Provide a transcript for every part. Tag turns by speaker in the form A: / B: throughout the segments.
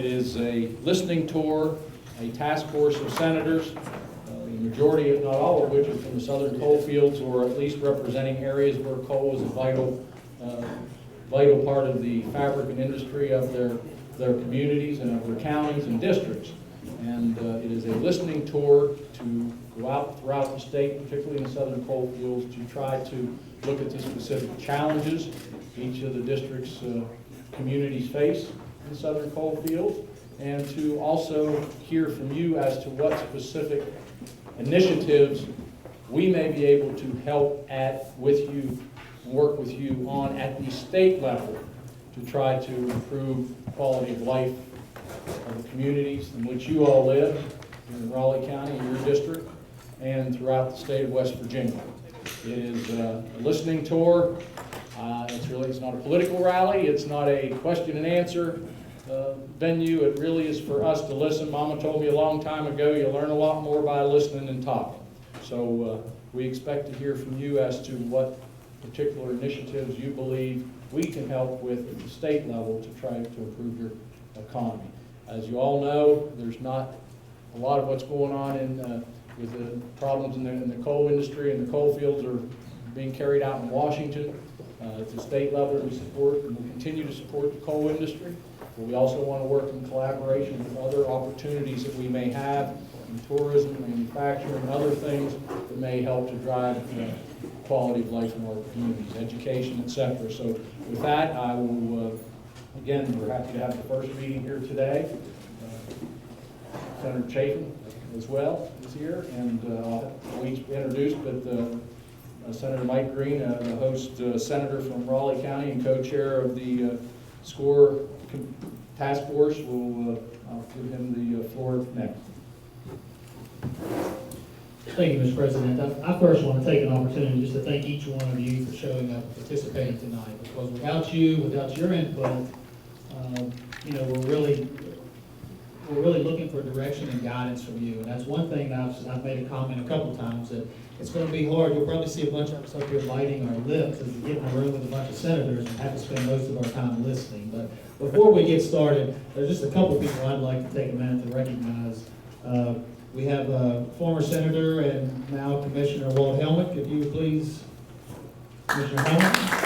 A: is a listening tour, a task force of senators, the majority, if not all of which, are from the southern coalfields, or at least representing areas where coal is a vital part of the fabric and industry of their communities and of their counties and districts. And it is a listening tour to go out throughout the state, particularly in the southern coalfields, to try to look at the specific challenges each of the district's communities face in southern coalfields, and to also hear from you as to what specific initiatives we may be able to help with you, work with you on at the state level to try to improve the quality of life of the communities in which you all live in Raleigh County, in your district, and throughout the state of West Virginia. It is a listening tour. It's not a political rally. It's not a question and answer venue. It really is for us to listen. Mama told me a long time ago, you learn a lot more by listening than talking. So we expect to hear from you as to what particular initiatives you believe we can help with at the state level to try to improve your economy. As you all know, there's not a lot of what's going on with the problems in the coal industry, and the coal fields are being carried out in Washington. At the state level, we support and will continue to support the coal industry, but we also want to work in collaboration with other opportunities that we may have in tourism, manufacturing, and other things that may help to drive quality of life in our communities, education, etc. So with that, I will, again, we're happy to have the first meeting here today. Senator Chafin as well is here, and we'll each be introduced, but Senator Mike Green, the host senator from Raleigh County and co-chair of the SCORE task force, I'll give him the floor next.
B: Thank you, Mr. President. I first want to take an opportunity just to thank each one of you for showing up and participating tonight, because without you, without your input, we're really looking for direction and guidance from you. And that's one thing that I've made a comment a couple times, that it's going to be hard. You'll probably see a bunch of us up here biting our lips as we get in a room with a bunch of senators and have to spend most of our time listening. But before we get started, there's just a couple of people I'd like to take a minute to recognize. We have former Senator and now Commissioner Walt Helmick. If you would please, Commissioner Helmick.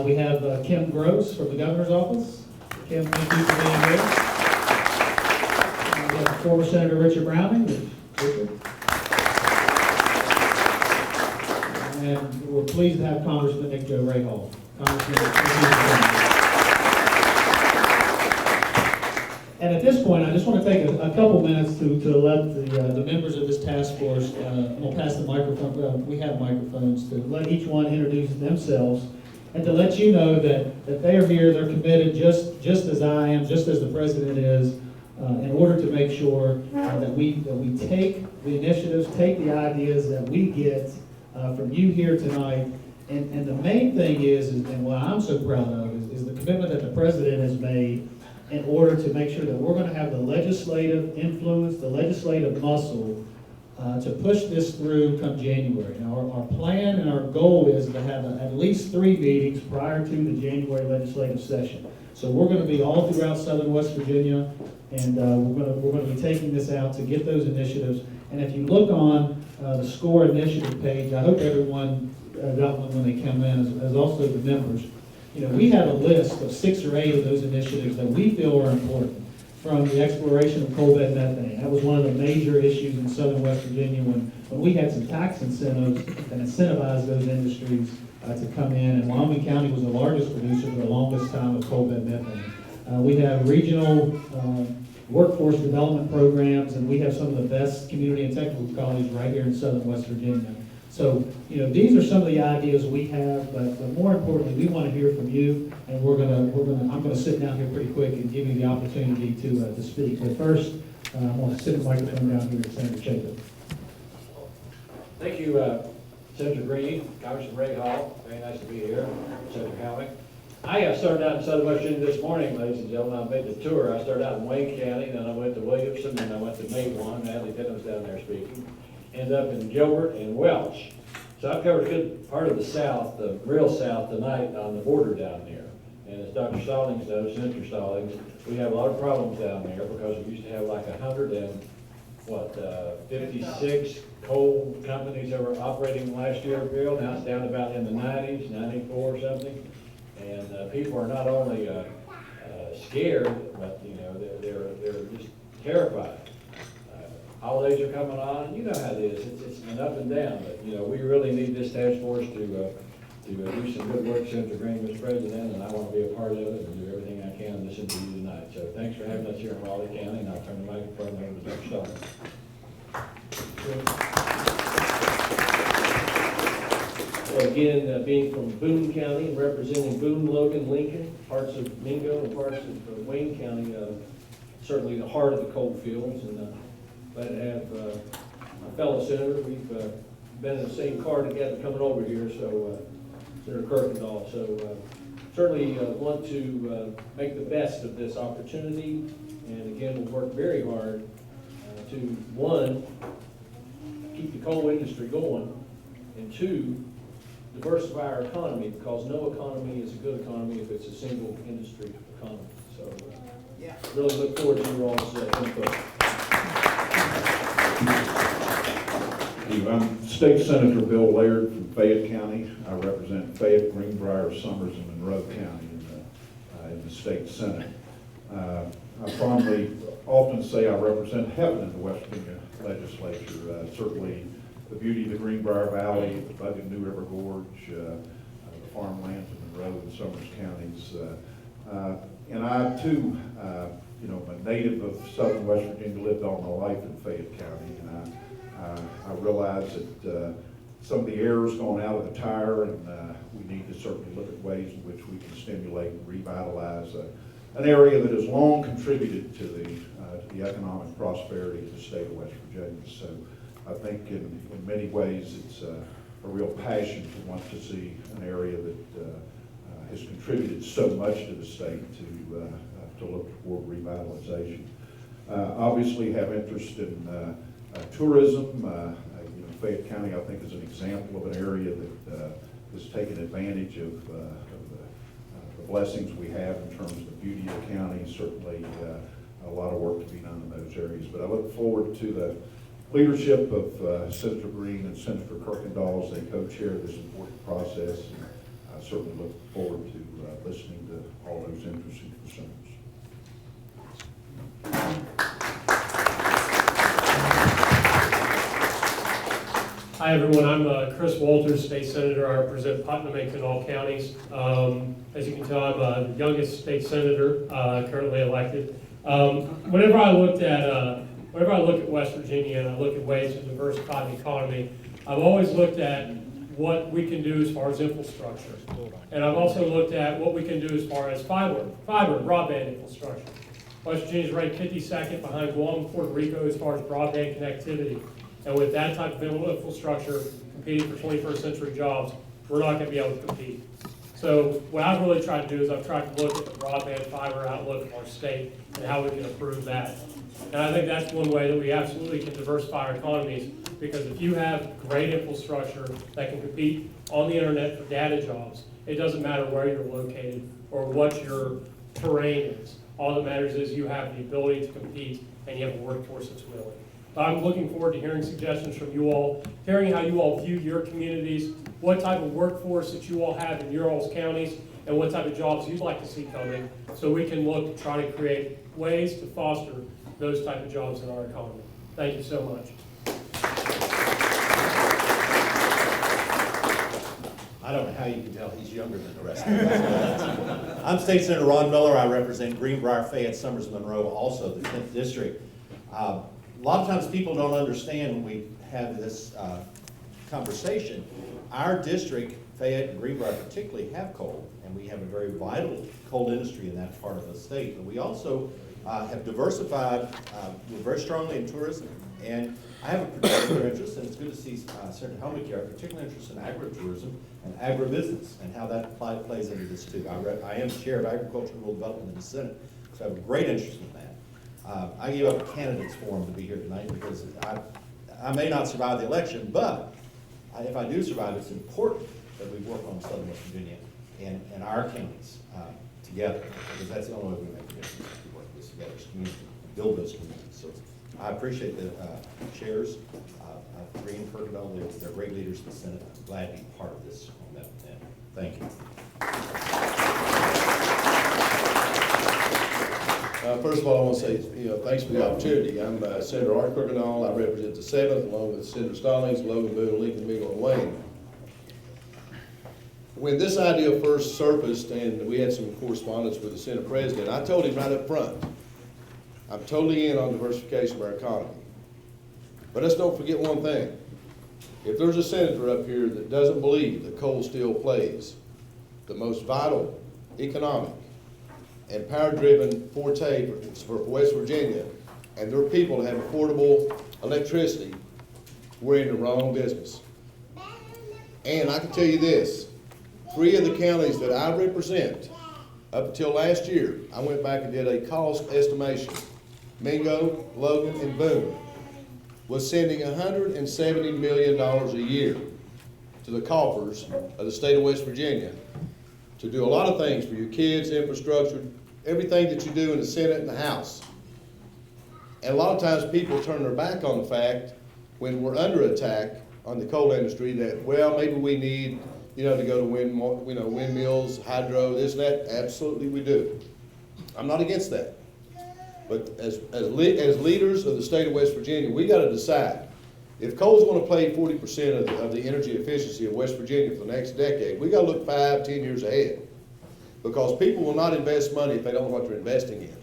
B: We have Kim Gross from the Governor's Office. Kim, thank you for being here. We have former Senator Richard Browning. Richard. And we're pleased to have Congressman Nick Joe Rahal. And at this point, I just want to take a couple minutes to let the members of this task force, I'm going to pass the microphone, we have microphones, to let each one introduce themselves, and to let you know that they are here, they're committed just as I am, just as the President is, in order to make sure that we take the initiatives, take the ideas that we get from you here tonight. And the main thing is and what I'm so proud of, is the commitment that the President has made in order to make sure that we're going to have the legislative influence, the legislative muscle to push this through come January. Now, our plan and our goal is to have at least 3 meetings prior to the January legislative session. So we're going to be all throughout southern West Virginia, and we're going to be taking this out to get those initiatives. And if you look on the SCORE initiative page, I hope everyone got one when they come in, as also the members. We have a list of 6 or 8 of those initiatives that we feel are important, from the exploration of coal bed methane. That was one of the major issues in southern West Virginia when we had some tax incentives that incentivized those industries to come in. And Wyoming County was the largest producer for the longest time of coal bed methane. We have regional workforce development programs, and we have some of the best community and technical colleges right here in southern West Virginia. So, these are some of the ideas we have, but more importantly, we want to hear from you, and I'm going to sit down here pretty quick and give you the opportunity to speak. But first, I'm going to sit the microphone down here to Senator Chafin.
C: Thank you, Senator Green, Congressman Rahal. Very nice to be here. Senator Helmick. I started out in southern West Virginia this morning, ladies and gentlemen. I made the tour. I started out in Wayne County, then I went to Williamson, then I went to Maywan. Natalie Pittman's down there speaking. Ended up in Gilbert and Welch. So I've covered a good part of the South, the real South tonight on the border down there. And as Dr. Stallings knows, Senator Stallings, we have a lot of problems down there because we used to have like 56 coal companies that were operating last year, Bill. Now it's down about in the 90s, 94 or something. And people are not only scared, but they're just terrified. Holidays are coming on, and you know how it is. It's an up and down, but we really need this task force to do some good work, Senator Green, Mr. President, and I want to be a part of it and do everything I can to listen to you tonight. So thanks for having us here in Raleigh County, and I'll turn the microphone over to Dr. Stallings.
D: Well, again, being from Boone County and representing Boone, Logan, Lincoln, parts of Mingo and parts of Wayne County, certainly the heart of the Coalfields, and glad to have my fellow senator. We've been in the same car together coming over here, so Senator Kirkendall. So certainly want to make the best of this opportunity, and again, we'll work very hard to, one, keep the coal industry going, and two, diversify our economy, because no economy is a good economy if it's a single industry economy. So really look forward to your all's input.
E: I'm State Senator Bill Laird from Fayette County. I represent Fayette, Greenbrier, Summers, and Monroe County in the state Senate. I often say I represent heaven in the West Virginia legislature. Certainly the beauty of the Greenbrier Valley, the Bug and New River Gorge, the farmlands in Monroe and Summers counties. And I too, I'm a native of southern West Virginia, lived all my life in Fayette County, and I realize that some of the air's gone out of the tire, and we need to certainly look at ways in which we can stimulate and revitalize an area that has long contributed to the economic prosperity of the state of West Virginia. So I think in many ways it's a real passion to want to see an area that has contributed so much to the state to look toward revitalization. Obviously have interest in tourism. Fayette County, I think, is an example of an area that has taken advantage of the blessings we have in terms of the beauty of the county. Certainly a lot of work to be done in those areas. But I look forward to the leadership of Senator Green and Senator Kirkendall as they co-chair this important process. And I certainly look forward to listening to all those interesting concerns.
F: Hi, everyone. I'm Chris Walters, State Senator. I represent Putnam and Kanawha counties. As you can tell, I'm the youngest state senator currently elected. Whenever I look at West Virginia and I look at ways to diversify the economy, I've always looked at what we can do as far as infrastructure. And I've also looked at what we can do as far as fiber broadband infrastructure. West Virginia is ranked 52nd behind Guam and Puerto Rico as far as broadband connectivity. And with that type of infrastructure competing for 21st century jobs, we're not going to be able to compete. So what I've really tried to do is I've tried to look at the broadband fiber outlook of our state and how we can improve that. And I think that's one way that we absolutely can diversify our economies, because if you have great infrastructure that can compete on the internet for data jobs, it doesn't matter where you're located or what your terrain is. All that matters is you have the ability to compete and you have a workforce that's willing. I'm looking forward to hearing suggestions from you all, hearing how you all view your communities, what type of workforce that you all have in your all's counties, and what type of jobs you'd like to see coming, so we can look to try to create ways to foster those type of jobs in our economy. Thank you so much.
G: I don't know how you can tell he's younger than the rest of us. I'm State Senator Ron Miller. I represent Greenbrier, Fayette, Summers, Monroe, also the 10th District. A lot of times people don't understand when we have this conversation. Our district, Fayette and Greenbrier particularly, have coal, and we have a very vital coal industry in that part of the state. But we also have diversified, we're very strongly in tourism, and I have a particular interest, and it's good to see Senator Helmick here, a particular interest in agritourism and agribusiness, and how that plays into this too. I am chair of Agriculture and Rural Development in the Senate, so I have a great interest in that. I gave up a candidate's forum to be here tonight because I may not survive the election, but if I do survive, it's important that we work on Southern West Virginia and our counties. together, because that's the only way we make a difference, we work this together as a community, build those communities. So I appreciate the chairs. Green and Kirkendall, they're great leaders in the Senate. I'm glad to be part of this on that end. Thank you.
H: First of all, I want to say, thanks for the opportunity. I'm Senator Art Kirkendall. I represent the 7th, along with Senator Stallings, Logan, Boone, Lincoln, Mingo, and Wayne. When this idea first surfaced, and we had some correspondence with the Senate President, I told him right up front, I'm totally in on diversification of our economy. But let's don't forget one thing. If there's a senator up here that doesn't believe that coal still plays the most vital, economic, and power-driven forte for West Virginia, and their people to have affordable electricity, we're in the wrong business. And I can tell you this, 3 of the counties that I represent, up until last year, I went back and did a cost estimation. Mingo, Logan, and Boone was sending $170 million a year to the coffers of the state of West Virginia to do a lot of things for your kids, infrastructure, everything that you do in the Senate and the House. And a lot of times people turn their back on the fact when we're under attack on the coal industry that, well, maybe we need, to go to windmills, hydro, this and that. Absolutely we do. I'm not against that. But as leaders of the state of West Virginia, we got to decide if coal is going to play 40% of the energy efficiency of West Virginia for the next decade. We got to look 5, 10 years ahead, because people will not invest money if they don't know what they're investing in.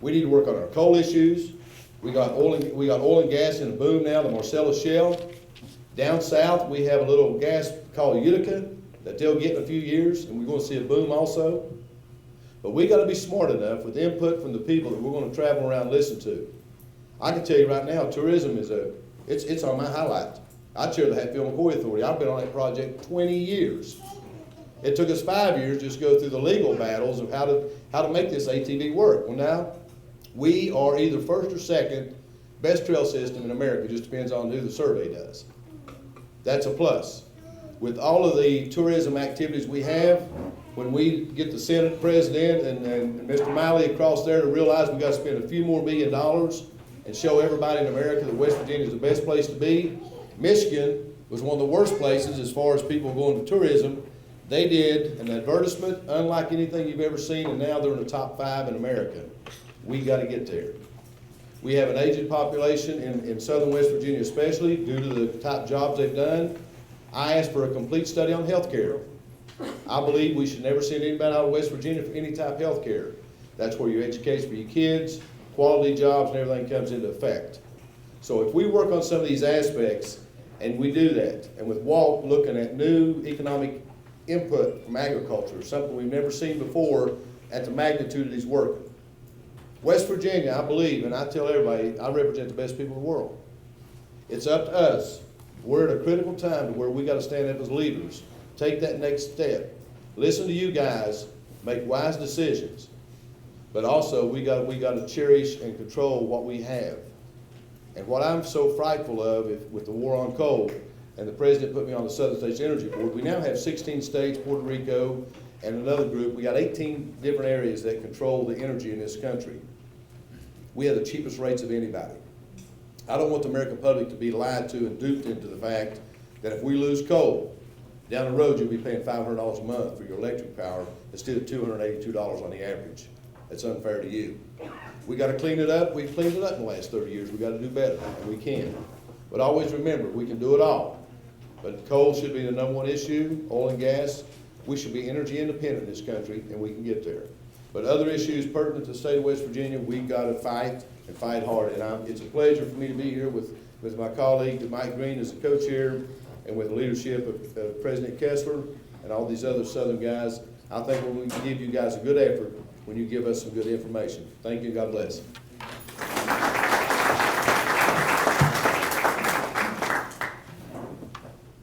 H: We need to work on our coal issues. We got oil and gas in the boom now, the Marcellus Shale. Down south, we have a little gas called Utica that they'll get in a few years, and we're going to see a boom also. But we got to be smart enough with input from the people that we're going to travel around and listen to. I can tell you right now, tourism is it's on my highlight. I chair the Hatfield McCoy Authority. I've been on that project 20 years. It took us 5 years just to go through the legal battles of how to make this ATV work. Well, now we are either first or second best trail system in America. It just depends on who the survey does. That's a plus. With all of the tourism activities we have, when we get the Senate President and Mr. Miley across there to realize we got to spend a few more $1 million and show everybody in America that West Virginia is the best place to be. Michigan was one of the worst places as far as people going to tourism. They did an advertisement unlike anything you've ever seen, and now they're in the top 5 in America. We got to get there. We have an aging population in southern West Virginia especially due to the type jobs they've done. I asked for a complete study on health care. I believe we should never send anybody out of West Virginia for any type of health care. That's where your education for your kids, quality jobs, and everything comes into effect. So if we work on some of these aspects, and we do that, and with Walt looking at new economic input from agriculture, something we've never seen before at the magnitude of these working. West Virginia, I believe, and I tell everybody, I represent the best people in the world. It's up to us. We're at a critical time to where we got to stand up as leaders, take that next step, listen to you guys, make wise decisions, but also we got to cherish and control what we have. And what I'm so frightful of with the war on coal, and the president put me on the Southern States Energy Board, we now have 16 states, Puerto Rico, and another group. We got 18 different areas that control the energy in this country. We have the cheapest rates of anybody. I don't want the American public to be lied to and duped into the fact that if we lose coal, down the road you'll be paying $500 a month for your electric power instead of $282 on the average. That's unfair to you. We got to clean it up. We've cleaned it up in the last 30 years. We got to do better, and we can. But always remember, we can do it all. But coal should be the #1 issue, oil and gas. We should be energy independent in this country, and we can get there. But other issues pertinent to the state of West Virginia, we've got to fight and fight hard. And it's a pleasure for me to be here with my colleague, Mike Green, as the co-chair, and with the leadership of President Kessler and all these other Southern guys. I think we can give you guys a good effort when you give us some good information. Thank you. God bless.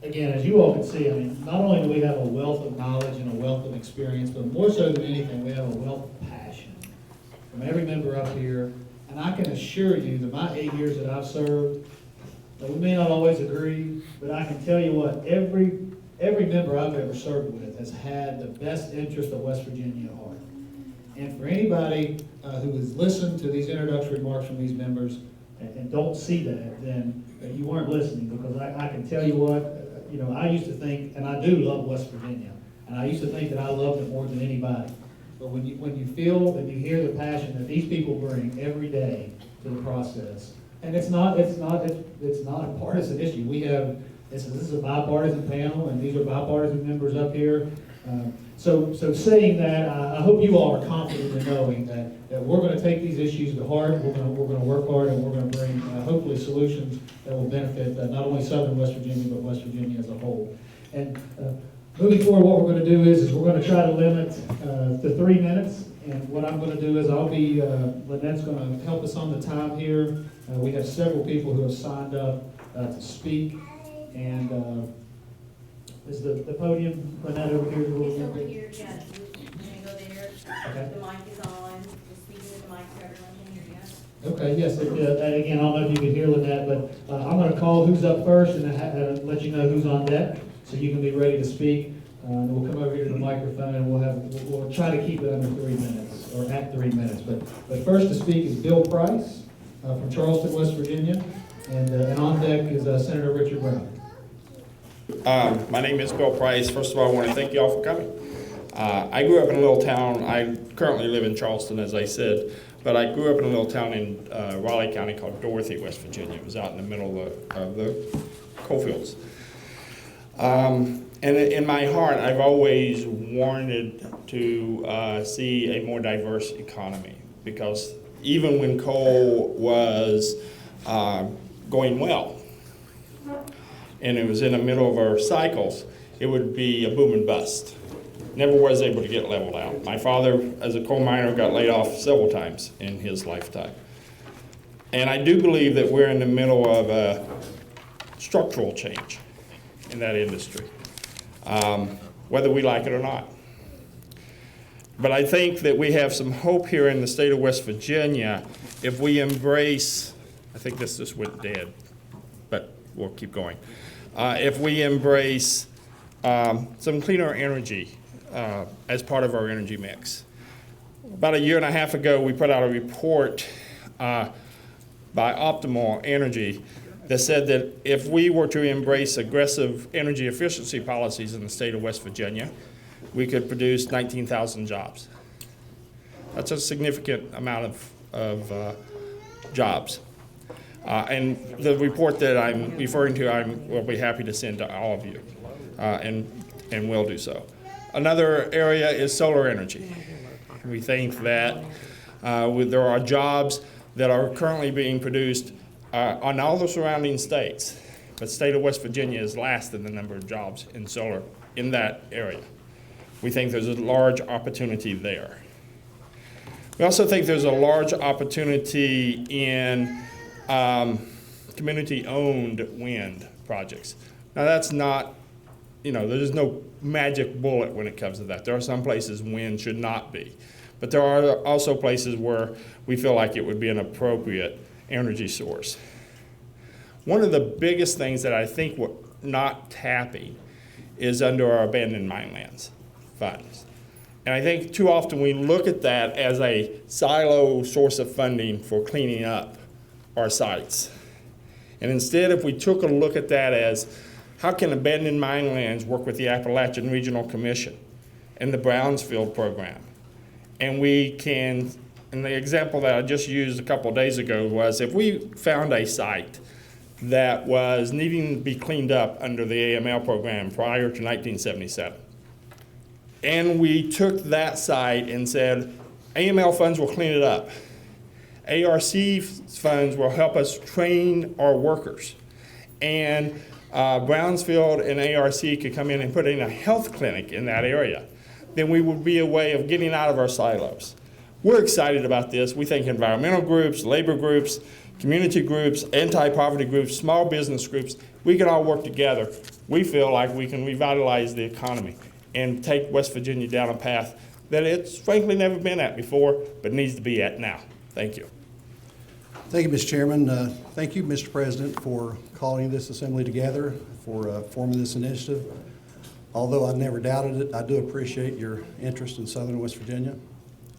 B: Again, as you all can see, I mean, not only do we have a wealth of knowledge and a wealth of experience, but more so than anything, we have a wealth of passion from every member up here. And I can assure you that my 8 years that I've served, that we may not always agree, but I can tell you what, every member I've ever served with has had the best interest of West Virginia at heart. for anybody who has listened to these introductory remarks from these members and don't see that, then you weren't listening, because I can tell you what, I used to think, and I do love West Virginia, and I used to think that I loved it more than anybody. But when you feel and you hear the passion that these people bring every day to the process, and it's not a partisan issue. This is a bipartisan panel, and these are bipartisan members up here. So saying that, I hope you all are confident in knowing that we're going to take these issues to heart. We're going to work hard, and we're going to bring hopefully solutions that will benefit not only Southern West Virginia, but West Virginia as a whole. And moving forward, what we're going to do is we're going to try to limit to 3 minutes. And what I'm going to do is Lynette's going to help us on the time here. We have several people who have signed up to speak. And is the podium, Lynette, over here?
I: It's over here, yeah. You're gonna go there.
B: Okay.
I: The mic is on. Just speaking to the mic so everyone can hear you.
B: Okay, yes, and again, I don't know if you can hear Lynette, but I'm going to call who's up first and let you know who's on deck, so you can be ready to speak. And we'll come over here to the microphone, and we'll try to keep it under 3 minutes, or at 3 minutes. But first to speak is Bill Price from Charleston, West Virginia, and on deck is Senator Richard Brown.
J: My name is Bill Price. First of all, I want to thank you all for coming. I grew up in a little town. I currently live in Charleston, as I said, but I grew up in a little town in Raleigh County called Dorothy, West Virginia. It was out in the middle of the Coalfields. And in my heart, I've always wanted to see a more diverse economy, because even when coal was going well, and it was in the middle of our cycles, it would be a boom and bust. Never was able to get leveled out. My father, as a coal miner, got laid off several times in his lifetime. And I do believe that we're in the middle of a structural change in that industry, whether we like it or not. But I think that we have some hope here in the state of West Virginia if we embrace, I think this just went dead, but we'll keep going. If we embrace some cleaner energy as part of our energy mix. About a year and a half ago, we put out a report by Optimal Energy that said that if we were to embrace aggressive energy efficiency policies in the state of West Virginia, we could produce 19,000 jobs. That's a significant amount of jobs. And the report that I'm referring to, will be happy to send to all of you, and will do so. Another area is solar energy. We think that there are jobs that are currently being produced on all the surrounding states, but the state of West Virginia is last in the number of jobs in solar in that area. We think there's a large opportunity there. We also think there's a large opportunity in community-owned wind projects. Now that's not, there's no magic bullet when it comes to that. There are some places wind should not be. But there are also places where we feel like it would be an appropriate energy source. One of the biggest things that I think we're not tapping is under our abandoned mine lands funds. And I think too often we look at that as a silo source of funding for cleaning up our sites. And instead, if we took a look at that as how can abandoned mine lands work with the Appalachian Regional Commission and the Brownsfield program, and we can, and the example that I just used a couple of days ago was if we found a site that was needing to be cleaned up under the AML program prior to 1977, and we took that site and said, AML funds will clean it up. ARC funds will help us train our workers. And Brownsfield and ARC could come in and put in a health clinic in that area. Then we would be a way of getting out of our silos. We're excited about this. We think environmental groups, labor groups, community groups, anti-poverty groups, small business groups, we can all work together. We feel like we can revitalize the economy and take West Virginia down a path that it's frankly never been at before, but needs to be at now. Thank you.
K: Thank you, Mr. Chairman. Thank you, Mr. President, for calling this assembly together, for forming this initiative. Although I never doubted it, I do appreciate your interest in Southern West Virginia.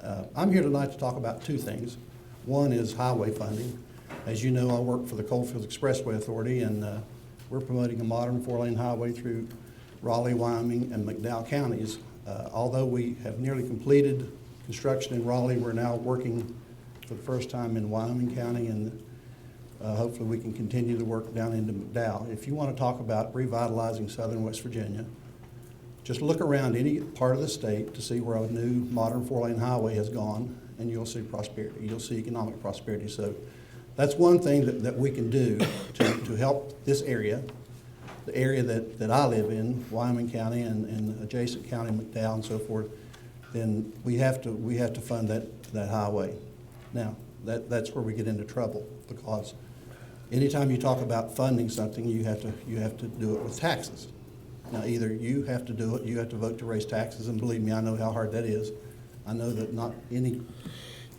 K: I'm here tonight to talk about two things. One is highway funding. As you know, I work for the Coalfields Expressway Authority, and we're promoting a modern four-lane highway through Raleigh, Wyoming, and McDowell counties. Although we have nearly completed construction in Raleigh, we're now working for the first time in Wyoming County, and hopefully we can continue to work down into McDowell. If you want to talk about revitalizing southern West Virginia, just look around any part of the state to see where a new modern four-lane highway has gone, and you'll see prosperity. You'll see economic prosperity. So that's one thing that we can do to help this area, the area that I live in, Wyoming County and adjacent county, McDowell and so forth. Then we have to fund that highway. Now that's where we get into trouble, because anytime you talk about funding something, you have to do it with taxes. Now, either you have to do it, you have to vote to raise taxes, and believe me, I know how hard that is. I know that not any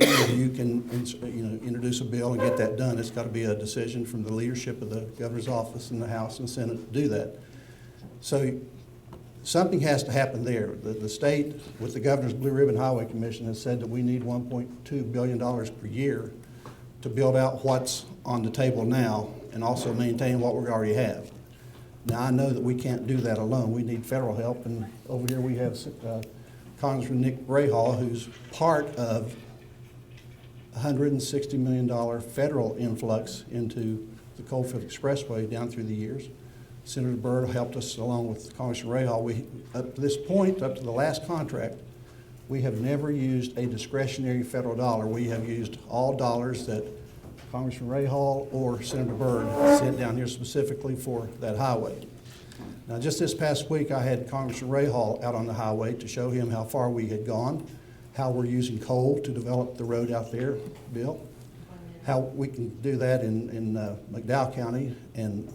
K: of you can, introduce a bill and get that done. It's got to be a decision from the leadership of the governor's office and the House and Senate to do that. So something has to happen there. The state, with the Governor's Blue Ribbon Highway Commission, has said that we need $1.2 billion per year to build out what's on the table now and also maintain what we already have. Now, I know that we can't do that alone. We need federal help, and over here we have Congressman Nick Rahal, who's part of a $160 million federal influx into the Coalfield Expressway down through the years. Senator Byrd helped us along with Congressman Rahal. Up to this point, up to the last contract, we have never used a discretionary federal dollar. We have used all dollars that Congressman Rahal or Senator Byrd sent down here specifically for that highway. Now, just this past week, I had Congressman Rahal out on the highway to show him how far we had gone, how we're using coal to develop the road out there, Bill, how we can do that in McDowell County. And,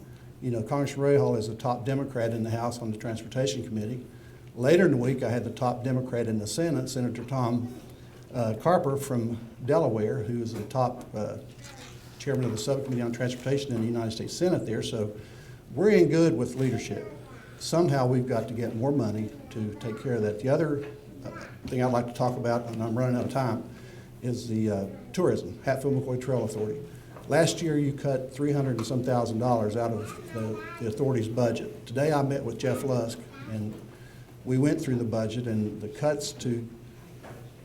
K: Congressman Rahal is a top Democrat in the House on the Transportation Committee. Later in the week, I had the top Democrat in the Senate, Senator Tom Carper from Delaware, who is the top chairman of the Subcommittee on Transportation in the United States Senate there. So we're in good with leadership. Somehow we've got to get more money to take care of that. The other thing I'd like to talk about, and I'm running out of time, is the tourism, Hatfield-McCoy Trail Authority. Last year you cut $300 and some thousand out of the authority's budget. Today I met with Jeff Lusk, and we went through the budget, and the cuts to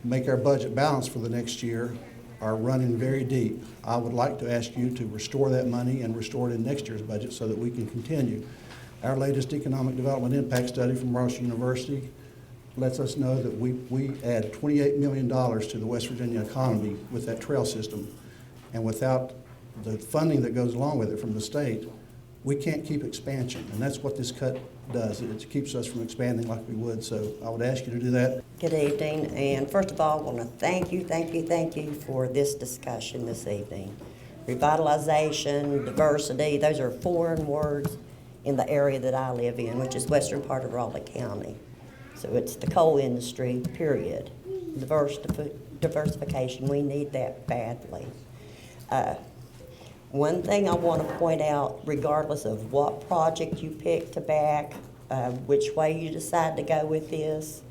K: make our budget balance for the next year are running very deep. I would like to ask you to restore that money and restore it in next year's budget so that we can continue. Our latest economic development impact study from Marshall University lets us know that we add $28 million to the West Virginia economy with that trail system. And without the funding that goes along with it from the state, we can't keep expansion. And that's what this cut does. It keeps us from expanding like we would. So I would ask you to do that.
L: Good evening, and first of all, I want to thank you for this discussion this evening. Revitalization, diversity, those are foreign words in the area that I live in, which is western part of Raleigh County. So it's the coal industry, period. Diversification, we need that badly. One thing I want to point out, regardless of what project you pick to back, which way you decide to go with this,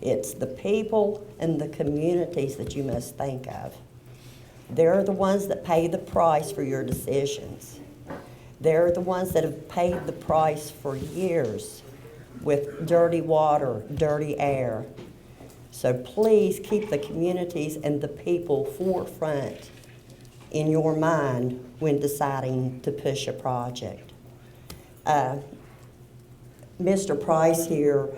L: it's the people and the communities that you must think of. They're the ones that pay the price for your decisions. They're the ones that have paid the price for years with dirty water, dirty air. So please keep the communities and the people forefront in your mind when deciding to push a project. Mr. Price here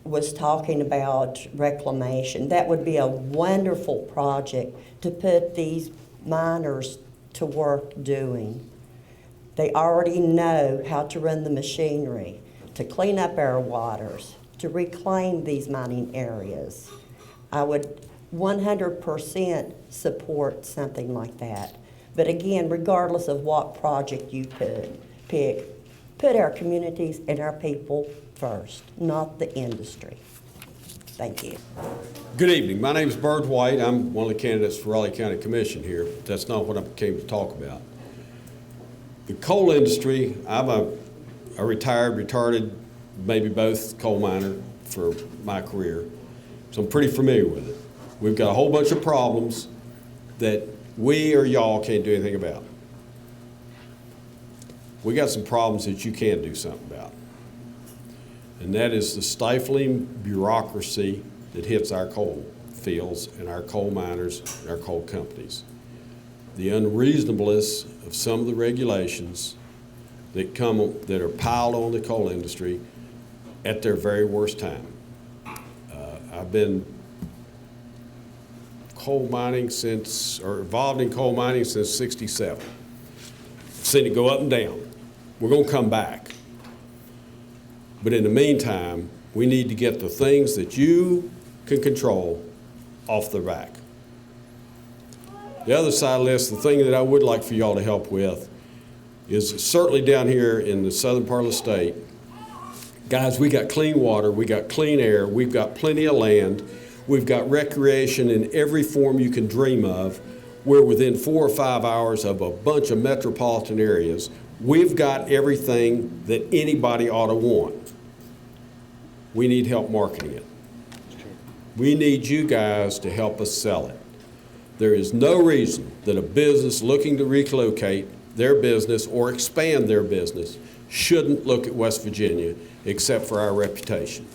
L: was talking about reclamation. That would be a wonderful project to put these miners to work doing. They already know how to run the machinery, to clean up our waters, to reclaim these mining areas. I would 100% support something like that. But again, regardless of what project you pick, put our communities and our people first, not the industry. Thank you.
M: Good evening. My name is Byrd White. I'm one of the candidates for Raleigh County Commission here. But that's not what I came to talk about. The coal industry, I'm a retarded, maybe both coal miner for my career, so I'm pretty familiar with it. We've got a whole bunch of problems that we or y'all can't do anything about. We got some problems that you can do something about. And that is the stifling bureaucracy that hits our coal fields and our coal miners and our coal companies. The unreasonableness of some of the regulations that are piled on the coal industry at their very worst time. I've been involved in coal mining since '67. I've seen it go up and down. We're going to come back. But in the meantime, we need to get the things that you can control off their back. The other side of this, the thing that I would like for y'all to help with is certainly down here in the southern part of the state, guys, we got clean water, we got clean air, we've got plenty of land, we've got recreation in every form you can dream of. We're within 4 or 5 hours of a bunch of metropolitan areas. We've got everything that anybody ought to want. We need help marketing it. We need you guys to help us sell it. There is no reason that a business looking to relocate their business or expand their business shouldn't look at West Virginia except for our reputation.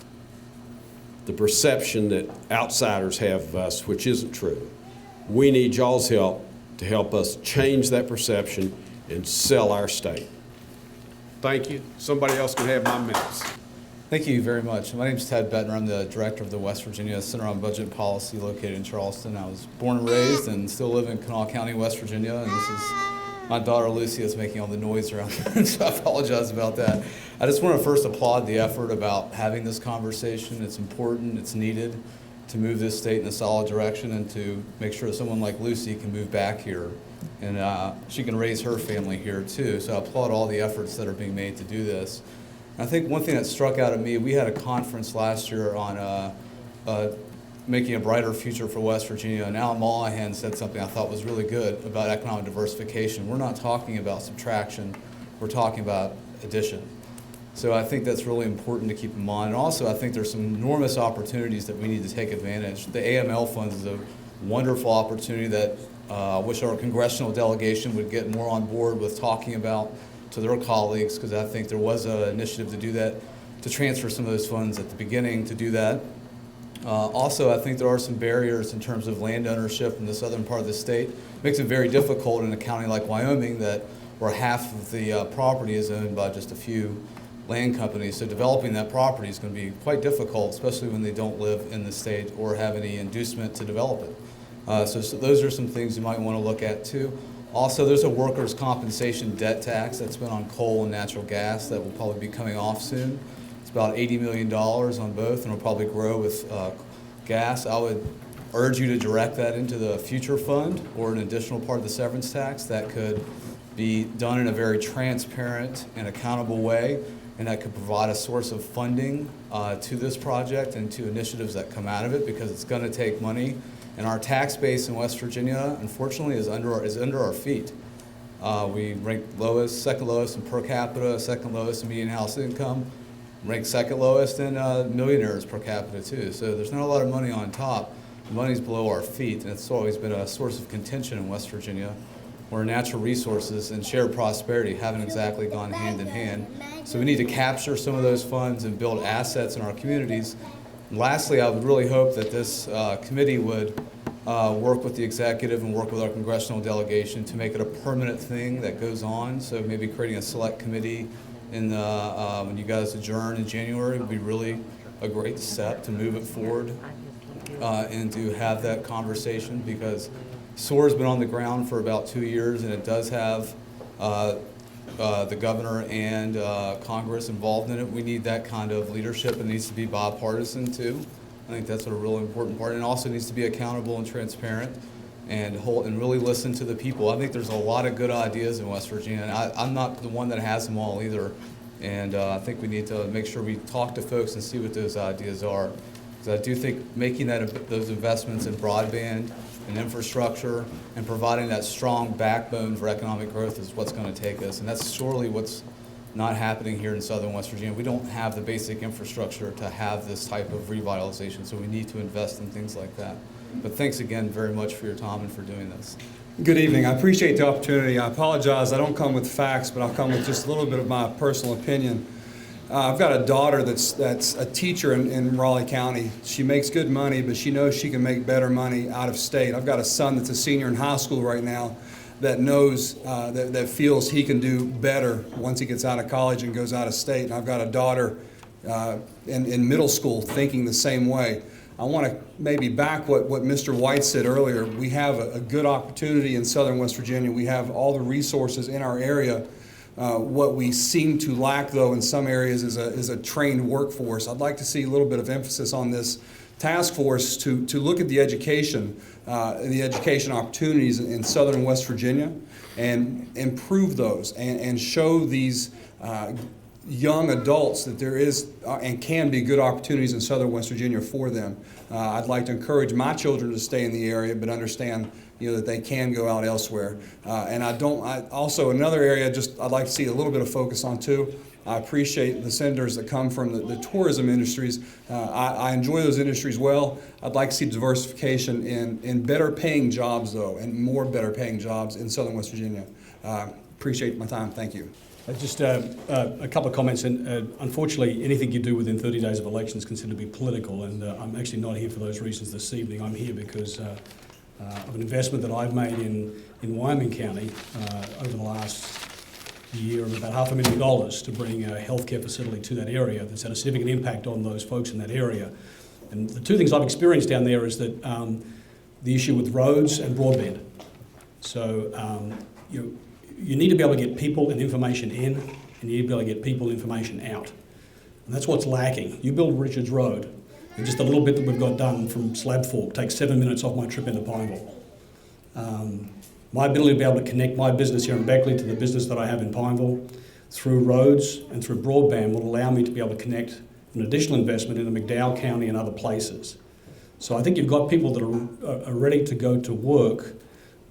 M: The perception that outsiders have of us, which isn't true. We need y'all's help to help us change that perception and sell our state. Thank you. Somebody else can have my minutes.
N: Thank you very much. My name is Ted Bettner. I'm the director of the West Virginia Center on Budget and Policy located in Charleston. I was born and raised and still live in Kanawha County, West Virginia. And this is my daughter Lucy is making all the noise around here, so I apologize about that. I just want to first applaud the effort about having this conversation. It's important, it's needed to move this state in a solid direction and to make sure someone like Lucy can move back here. And she can raise her family here too. So I applaud all the efforts that are being made to do this. I think one thing that struck out at me, we had a conference last year on making a brighter future for West Virginia, and Alan Mollahan said something I thought was really good about economic diversification. We're not talking about subtraction, we're talking about addition. So I think that's really important to keep in mind. And also I think there's some enormous opportunities that we need to take advantage. The AML funds is a wonderful opportunity that I wish our congressional delegation would get more on board with talking about to their colleagues, because I think there was an initiative to do that, to transfer some of those funds at the beginning to do that. Also, I think there are some barriers in terms of land ownership in the southern part of the state. It makes it very difficult in a county like Wyoming where half of the property is owned by just a few land companies. So developing that property is going to be quite difficult, especially when they don't live in the state or have any inducement to develop it. So those are some things you might want to look at too. Also, there's a workers' compensation debt tax that's been on coal and natural gas that will probably be coming off soon. It's about $80 million on both, and will probably grow with gas. I would urge you to direct that into the future fund or an additional part of the severance tax that could be done in a very transparent and accountable way, and that could provide a source of funding to this project and to initiatives that come out of it, because it's going to take money. And our tax base in West Virginia, unfortunately, is under our feet. We rank second lowest in per capita, second lowest in median household income, ranked second lowest in millionaires per capita too. So there's not a lot of money on top. The money's below our feet, and it's always been a source of contention in West Virginia, where natural resources and shared prosperity haven't exactly gone hand in hand. So we need to capture some of those funds and build assets in our communities. And lastly, I would really hope that this committee would work with the executive and work with our congressional delegation to make it a permanent thing that goes on. So maybe creating a select committee when you guys adjourn in January would be really a great step to move it forward and to have that conversation, because SOAR's been on the ground for about 2 years, and it does have the governor and Congress involved in it. We need that kind of leadership. It needs to be bipartisan too. I think that's a really important part. And it also needs to be accountable and transparent and really listen to the people. I think there's a lot of good ideas in West Virginia, and I'm not the one that has them all either. And I think we need to make sure we talk to folks and see what those ideas are. Because I do think making those investments in broadband and infrastructure and providing that strong backbone for economic growth is what's going to take us. And that's surely what's not happening here in southern West Virginia. We don't have the basic infrastructure to have this type of revitalization, so we need to invest in things like that. But thanks again very much for your time and for doing this.
O: Good evening. I appreciate the opportunity. I apologize. I don't come with facts, but I'll come with just a little bit of my personal opinion. I've got a daughter that's a teacher in Raleigh County. She makes good money, but she knows she can make better money out of state. I've got a son that's a senior in high school right now that knows, that feels he can do better once he gets out of college and goes out of state. And I've got a daughter in middle school thinking the same way. I want to maybe back what Mr. White said earlier. We have a good opportunity in southern West Virginia. We have all the resources in our area. What we seem to lack, though, in some areas is a trained workforce. I'd like to see a little bit of emphasis on this task force to look at the education opportunities in southern West Virginia and improve those and show these young adults that there is and can be good opportunities in southern West Virginia for them. I'd like to encourage my children to stay in the area, but understand that they can go out elsewhere. And also another area I'd like to see a little bit of focus on too. I appreciate the senators that come from the tourism industries. I enjoy those industries well. I'd like to see diversification in better paying jobs though, and more better paying jobs in southern West Virginia. Appreciate my time. Thank you.
P: Just a couple of comments, and unfortunately anything you do within 30 days of election is considered to be political, and I'm actually not here for those reasons this evening. I'm here because of an investment that I've made in Wyoming County over the last year of about $500,000 to bring a healthcare facility to that area that's had a significant impact on those folks in that area. And the two things I've experienced down there is that the issue with roads and broadband. So you need to be able to get people and information in, and you need to be able to get people information out. And that's what's lacking. You build Richards Road, and just a little bit that we've got done from Slab Fork takes 7 minutes off my trip into Pineville. My ability to be able to connect my business here in Beckley to the business that I have in Pineville through roads and through broadband will allow me to be able to connect an additional investment into McDowell County and other places. So I think you've got people that are ready to go to work,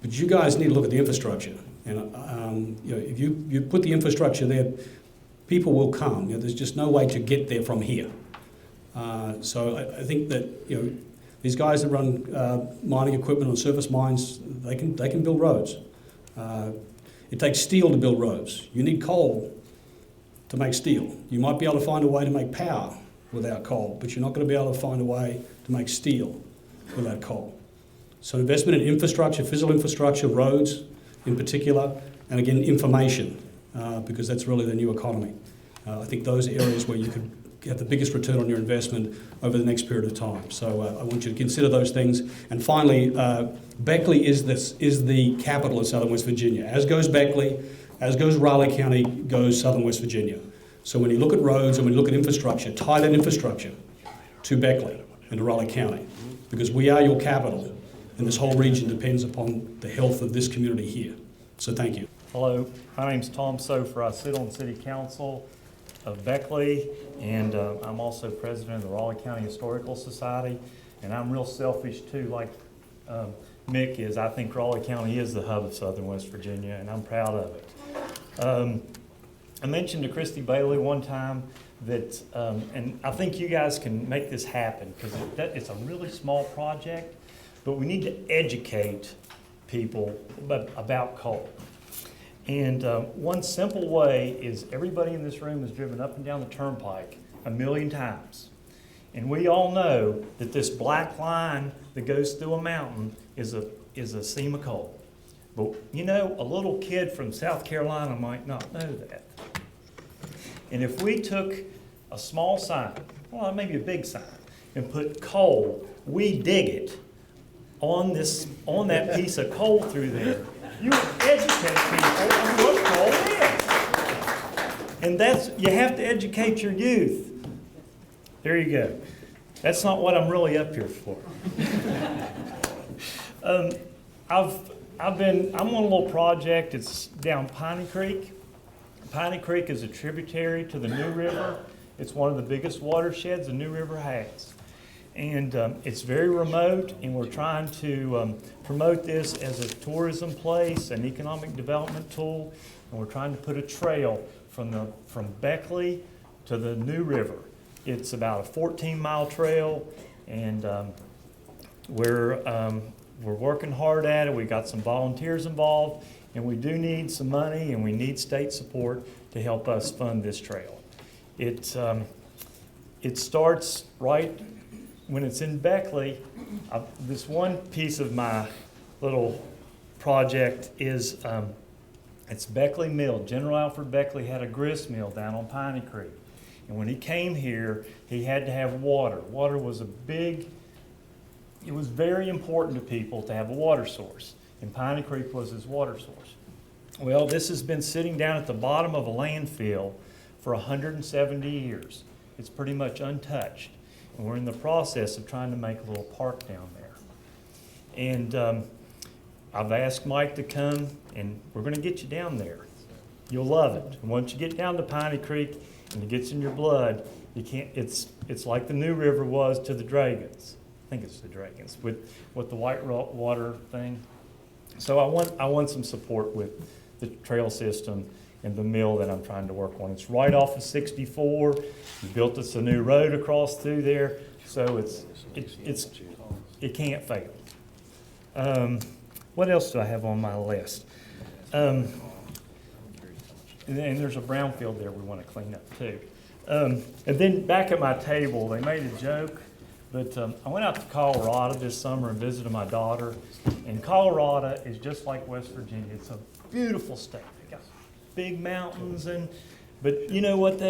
P: but you guys need to look at the infrastructure. And if you put the infrastructure there, people will come. There's just no way to get there from here. So I think that these guys that run mining equipment on surface mines, they can build roads. It takes steel to build roads. You need coal to make steel. You might be able to find a way to make power without coal, but you're not going to be able to find a way to make steel without coal. So investment in infrastructure, physical infrastructure, roads in particular, and again, information, because that's really the new economy. I think those are areas where you could have the biggest return on your investment over the next period of time. So I want you to consider those things. And finally, Beckley is the capital of southern West Virginia. As goes Beckley, as goes Raleigh County, goes southern West Virginia. So when you look at roads and when you look at infrastructure, tie that infrastructure to Beckley and to Raleigh County, because we are your capital, and this whole region depends upon the health of this community here. So thank you.
Q: Hello, my name's Tom Sofer. I sit on City Council of Beckley, and I'm also president of the Raleigh County Historical Society, and I'm real selfish too, like Mick is. I think Raleigh County is the hub of southern West Virginia, and I'm proud of it. I mentioned to Christy Bailey one time that, and I think you guys can make this happen, because it's a really small project, but we need to educate people about coal. And one simple way is everybody in this room has driven up and down the turnpike 1,000,000 times. And we all know that this black line that goes through a mountain is a seam of coal. But a little kid from South Carolina might not know that. And if we took a small sign, well, maybe a big sign, and put coal, we dig it, on that piece of coal through there, you educate people on what coal is. And you have to educate your youth. There you go. That's not what I'm really up here for. I'm on a little project. It's down Piney Creek. Piney Creek is a tributary to the New River. It's one of the biggest watersheds the New River has. And it's very remote, and we're trying to promote this as a tourism place, an economic development tool, and we're trying to put a trail from Beckley to the New River. It's about a 14-mile trail, and We're working hard at it. We got some volunteers involved, and we do need some money, and we need state support to help us fund this trail. It starts right when it's in Beckley. This one piece of my little project is it's Beckley Mill. General Alfred Beckley had a grist mill down on Piney Creek. And when he came here, he had to have water. Water was it was very important to people to have a water source. And Piney Creek was his water source. Well, this has been sitting down at the bottom of a landfill for 170 years. It's pretty much untouched. And we're in the process of trying to make a little park down there. And I've asked Mike to come, and we're going to get you down there. You'll love it. And once you get down to Piney Creek and it gets in your blood, you can't. It's like the New River was to the Dragons. I think it's the Dragons with the white water thing. So I want some support with the trail system and the mill that I'm trying to work on. It's right off of 64. We built us a new road across through there, so it can't fail. What else do I have on my list? And there's a brownfield there we want to clean up too. And then back at my table, they made a joke, but I went out to Colorado this summer and visited my daughter. And Colorado is just like West Virginia. It's a beautiful state. They got big mountains, but you know what?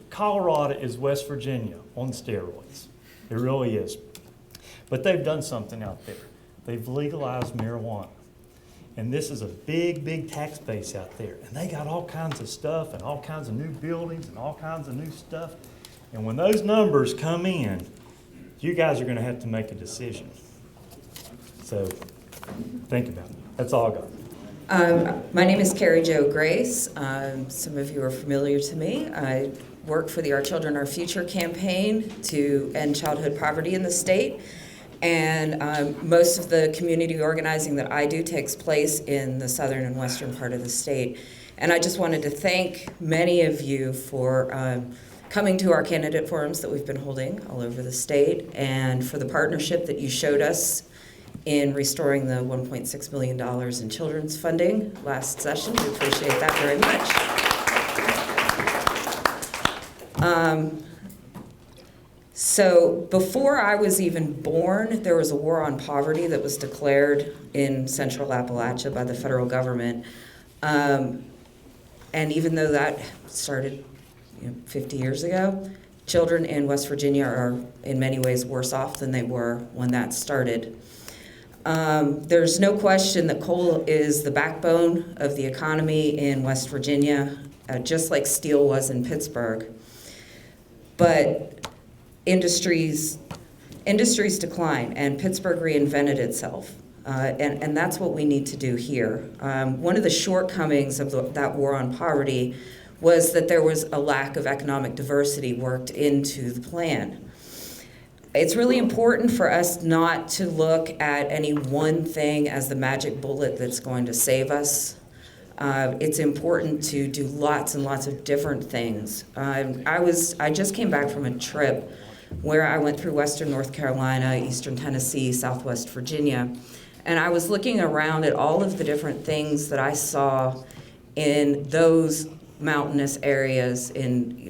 Q: Colorado is West Virginia on steroids. It really is. But they've done something out there. They've legalized marijuana. And this is a big, big tax base out there. And they got all kinds of stuff and all kinds of new buildings and all kinds of new stuff. And when those numbers come in, you guys are going to have to make a decision. So think about it. That's all I got.
R: My name is Carrie Jo Grace. Some of you are familiar to me. I work for the Our Children, Our Future campaign to end childhood poverty in the state. And most of the community organizing that I do takes place in the southern and western part of the state. And I just wanted to thank many of you for coming to our candidate forums that we've been holding all over the state, and for the partnership that you showed us in restoring the $1.6 million in children's funding last session. We appreciate that very much. So before I was even born, there was a war on poverty that was declared in Central Appalachia by the federal government. And even though that started 50 years ago, children in West Virginia are in many ways worse off than they were when that started. There's no question that coal is the backbone of the economy in West Virginia, just like steel was in Pittsburgh. But industries decline, and Pittsburgh reinvented itself. And that's what we need to do here. One of the shortcomings of that war on poverty was that there was a lack of economic diversity worked into the plan. It's really important for us not to look at any one thing as the magic bullet that's going to save us. It's important to do lots and lots of different things. I just came back from a trip where I went through western North Carolina, eastern Tennessee, southwest Virginia, and I was looking around at all of the different things that I saw in those mountainous areas, in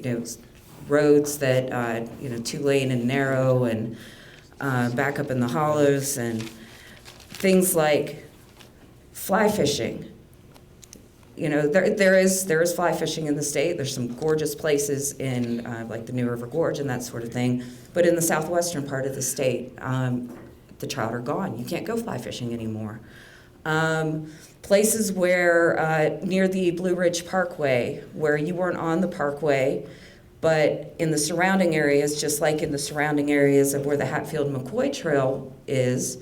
R: roads that 2-lane and narrow, and back up in the hollows, and things like fly fishing. There is fly fishing in the state. There's some gorgeous places in like the New River Gorge and that sort of thing. But in the southwestern part of the state, the trout are gone. You can't go fly fishing anymore. Places where, near the Blue Ridge Parkway, where you weren't on the parkway, but in the surrounding areas, just like in the surrounding areas of where the Hatfield-McCoy Trail is,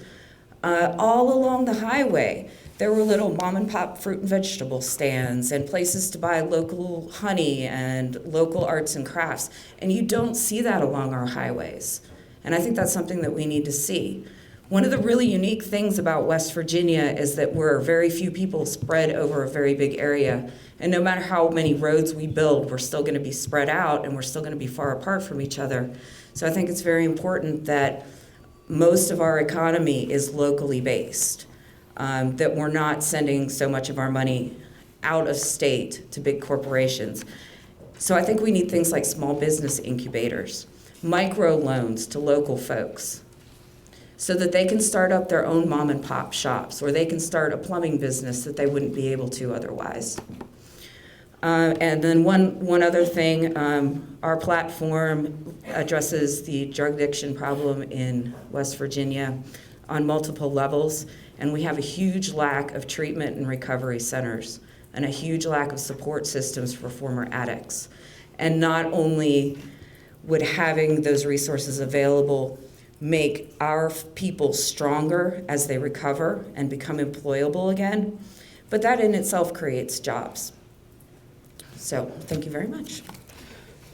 R: all along the highway, there were little mom and pop fruit and vegetable stands and places to buy local honey and local arts and crafts. And you don't see that along our highways. And I think that's something that we need to see. One of the really unique things about West Virginia is that we're very few people spread over a very big area. And no matter how many roads we build, we're still going to be spread out and we're still going to be far apart from each other. So I think it's very important that most of our economy is locally based, that we're not sending so much of our money out of state to big corporations. So I think we need things like small business incubators, micro loans to local folks, so that they can start up their own mom and pop shops, or they can start a plumbing business that they wouldn't be able to otherwise. And then one other thing, our platform addresses the drug addiction problem in West Virginia on multiple levels, and we have a huge lack of treatment and recovery centers and a huge lack of support systems for former addicts. And not only would having those resources available make our people stronger as they recover and become employable again, but that in itself creates jobs. So, thank you very much.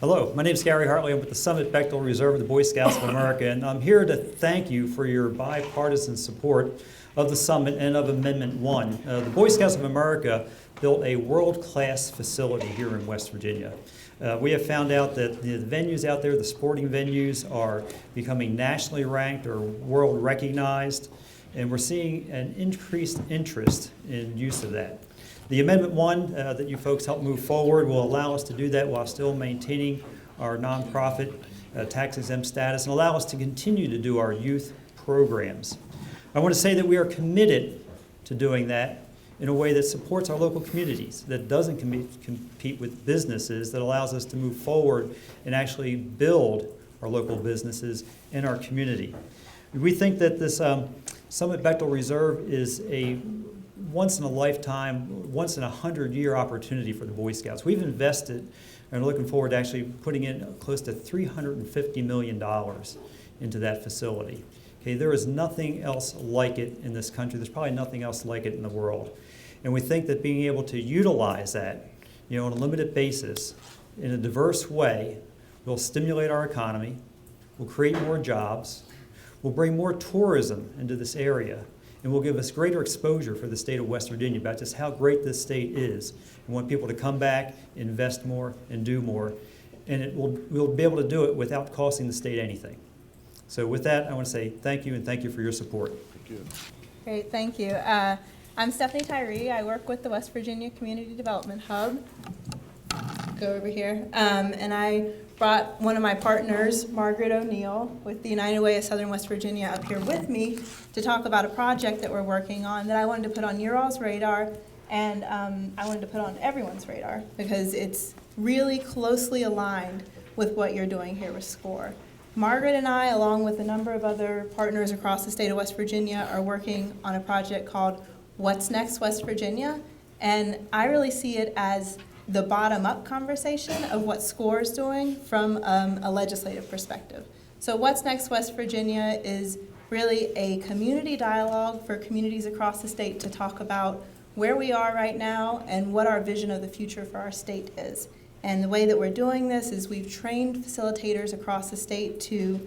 S: Hello, my name is Gary Hartley. I'm with the Summit Beckley Reserve of the Boy Scouts of America, and I'm here to thank you for your bipartisan support of the Summit and of Amendment 1. The Boy Scouts of America built a world-class facility here in West Virginia. We have found out that the venues out there, the sporting venues, are becoming nationally ranked or world recognized, and we're seeing an increased interest in use of that. The Amendment 1 that you folks helped move forward will allow us to do that while still maintaining our nonprofit tax-exempt status and allow us to continue to do our youth programs. I want to say that we are committed to doing that in a way that supports our local communities, that doesn't compete with businesses, that allows us to move forward and actually build our local businesses in our community. We think that this Summit Beckley Reserve is a once-in-a-lifetime, once-in-a-100-year opportunity for the Boy Scouts. We've invested and are looking forward to actually putting in close to $350 million into that facility. Okay, there is nothing else like it in this country. There's probably nothing else like it in the world. And we think that being able to utilize that, on a limited basis, in a diverse way, will stimulate our economy, will create more jobs, will bring more tourism into this area, and will give us greater exposure for the state of West Virginia about just how great this state is. We want people to come back, invest more, and do more. And we'll be able to do it without costing the state anything. So with that, I want to say thank you, and thank you for your support.
H: Thank you.
T: Great, thank you. I'm Stephanie Tyree. I work with the West Virginia Community Development Hub. Go over here. And I brought one of my partners, Margaret O'Neill, with the United Way of Southern West Virginia up here with me to talk about a project that we're working on that I wanted to put on your all's radar, and I wanted to put on everyone's radar because it's really closely aligned with what you're doing here with SCORE. Margaret and I, along with a number of other partners across the state of West Virginia, are working on a project called What's Next West Virginia, and I really see it as the bottom-up conversation of what SCORE is doing from a legislative perspective. So What's Next West Virginia is really a community dialogue for communities across the state to talk about where we are right now and what our vision of the future for our state is. And the way that we're doing this is we've trained facilitators across the state to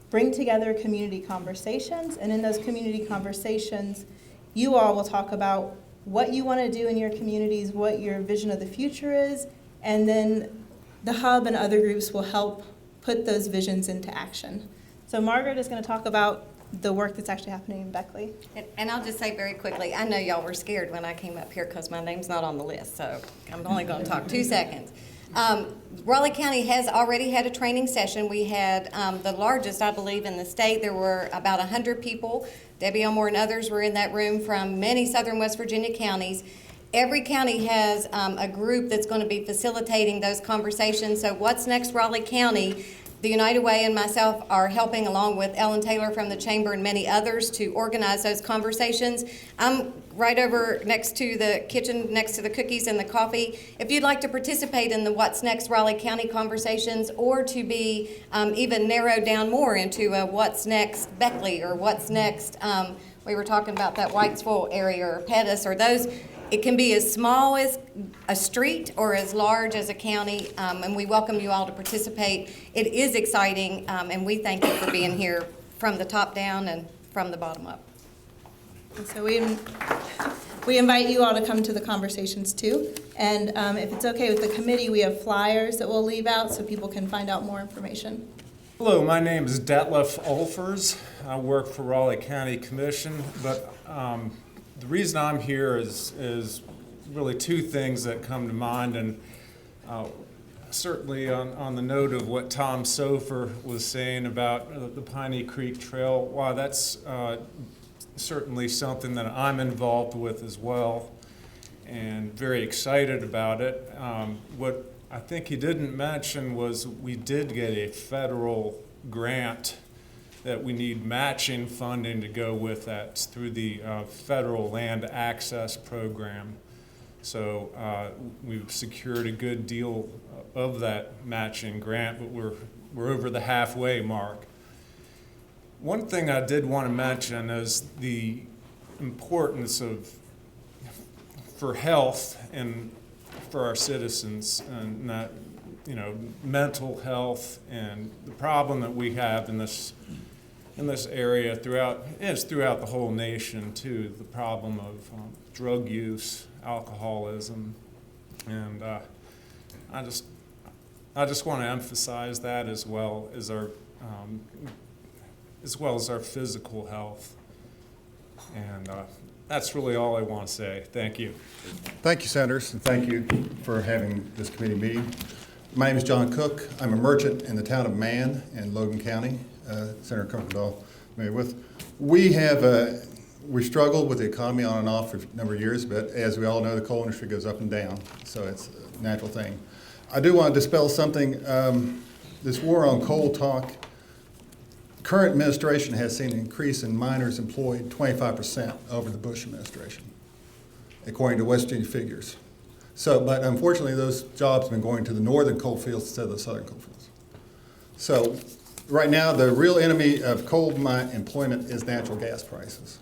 T: bring together community conversations, and in those community conversations, you all will talk about what you want to do in your communities, what your vision of the future is, and then the hub and other groups will help put those visions into action. So Margaret is going to talk about the work that's actually happening in Beckley.
I: And I'll just say very quickly, I know y'all were scared when I came up here because my name's not on the list, so I'm only going to talk 2 seconds. Raleigh County has already had a training session. We had the largest, I believe, in the state. There were about 100 people. Debbie Elmore and others were in that room from many southern West Virginia counties. Every county has a group that's going to be facilitating those conversations. So What's Next Raleigh County, the United Way and myself are helping along with Ellen Taylor from the Chamber and many others to organize those conversations. I'm right over next to the kitchen, next to the cookies and the coffee. If you'd like to participate in the What's Next Raleigh County conversations, or to be even narrowed down more into a What's Next Beckley, or What's Next, we were talking about that Whitesville area, or Pettus, or those, it can be as small as a street or as large as a county, and we welcome you all to participate. It is exciting, and we thank you for being here from the top down and from the bottom up.
T: And so we invite you all to come to the conversations too. And if it's okay with the committee, we have flyers that we'll leave out so people can find out more information.
U: Hello, my name is Detlef Olfers. I work for Raleigh County Commission, but the reason I'm here is really two things that come to mind, and certainly on the note of what Tom Sofer was saying about the Piney Creek Trail. Wow, that's certainly something that I'm involved with as well, and very excited about it. What I think he didn't mention was we did get a federal grant that we need matching funding to go with that. It's through the Federal Land Access Program. So we've secured a good deal of that matching grant, but we're over the halfway mark. One thing I did want to mention is the importance for health and for our citizens, and that, mental health, and the problem that we have in this area throughout the whole nation too, the problem of drug use, alcoholism, and I just want to emphasize that as well as our physical health, and that's really all I want to say. Thank you.
V: Thank you, Senators, and thank you for having this committee meeting. My name is John Cook. I'm a merchant in the town of Man in Logan County. Senator Kirkendall may be with. We struggled with the economy on and off for a number of years, but as we all know, the coal industry goes up and down, so it's a natural thing. I do want to dispel something. This war on coal talk, current administration has seen an increase in miners employed 25% over the Bush administration, according to West Virginia figures. But unfortunately, those jobs have been going to the northern coal fields instead of the southern coal fields. So right now, the real enemy of coal mine employment is natural gas prices.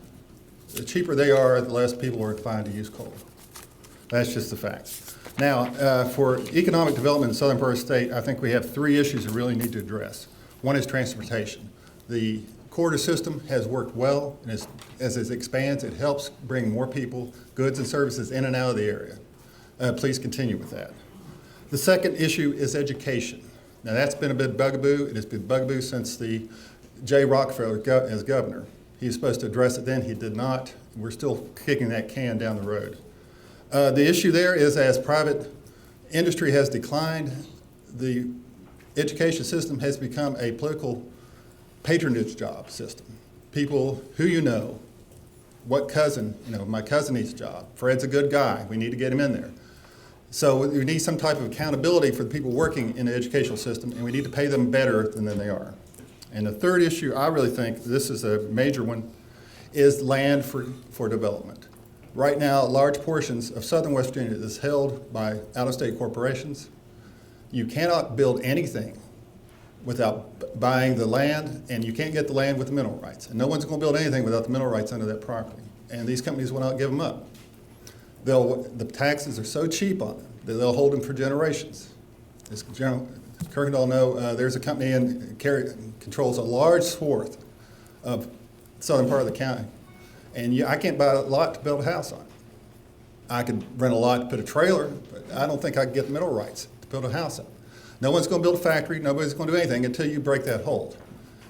V: The cheaper they are, the less people are inclined to use coal. That's just the fact. Now, for economic development in the southern part of the state, I think we have three issues we really need to address. One is transportation. The corridor system has worked well, and as it expands, it helps bring more people, goods, and services in and out of the area. Please continue with that. The second issue is education. Now, that's been a bit bugaboo. It has been bugaboo since the Jay Rockefeller as governor. He was supposed to address it then. He did not. We're still kicking that can down the road. The issue there is, as private industry has declined, the education system has become a political patronage job system. People who what cousin, my cousin needs a job. Fred's a good guy. We need to get him in there. So we need some type of accountability for the people working in the educational system, and we need to pay them better than they are. And the third issue, I really think this is a major one, is land for development. Right now, large portions of southern West Virginia is held by out-of-state corporations. You cannot build anything without buying the land, and you can't get the land with the mineral rights. And no one's going to build anything without the mineral rights under that property. And these companies will not give them up. The taxes are so cheap on them that they'll hold them for generations. As General Kirkendall know, there's a company controls a large swath of southern part of the county. And I can't buy a lot to build a house on. I could rent a lot to put a trailer, but I don't think I can get the mineral rights to build a house on. No one's going to build a factory. Nobody's going to do anything until you break that hold.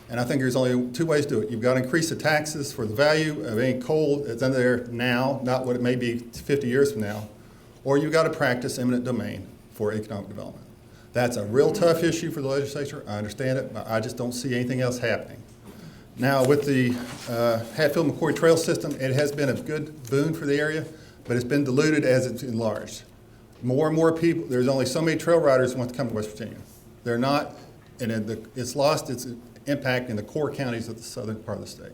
V: And I think there's only two ways to do it. You've got to increase the taxes for the value of any coal that's under there now, not what it may be 50 years from now, or you've got to practice eminent domain for economic development. That's a real tough issue for the legislature. I understand it, but I just don't see anything else happening. Now, with the Hatfield-McCoy Trail System, it has been a good boon for the area, but it's been diluted as it's enlarged. More and more people, there's only so many trail riders who want to come to West Virginia. They're not, and it's lost its impact in the core counties of the southern part of the state.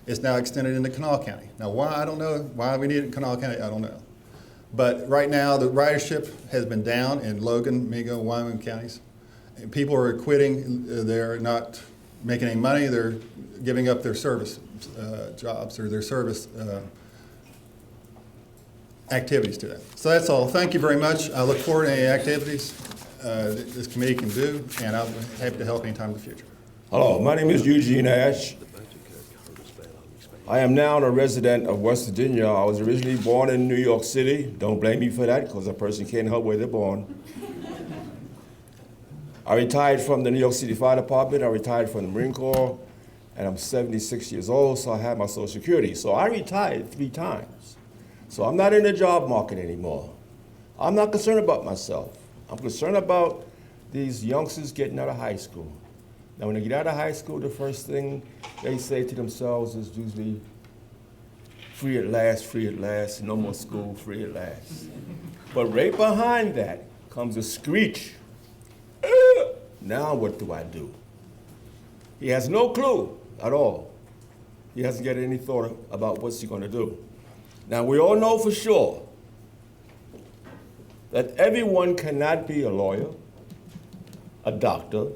V: It's now extended into Kanawha County. Now, why, I don't know. Why we need it in Kanawha County, I don't know. But right now, the ridership has been down in Logan, Mingo, and Wyoming counties. And people are quitting. They're not making any money. They're giving up their service jobs or their service activities to them. So that's all. Thank you very much. I look forward to any activities this committee can do, and I'll be happy to help anytime in the future.
W: Hello, my name is Eugene Ash. I am now a resident of West Virginia. I was originally born in New York City. Don't blame me for that, because a person can't help where they're born. I retired from the New York City Fire Department, I retired from the Marine Corps, and I'm 76 years old, so I have my Social Security. So I retired 3 times. So I'm not in the job market anymore. I'm not concerned about myself. I'm concerned about these youngsters getting out of high school. Now, when they get out of high school, the first thing they say to themselves is usually, free at last, no more school, free at last. But right behind that comes a screech. Now what do I do? He has no clue at all. He hasn't got any thought about what's he gonna do. Now, we all know for sure that everyone cannot be a lawyer, a doctor,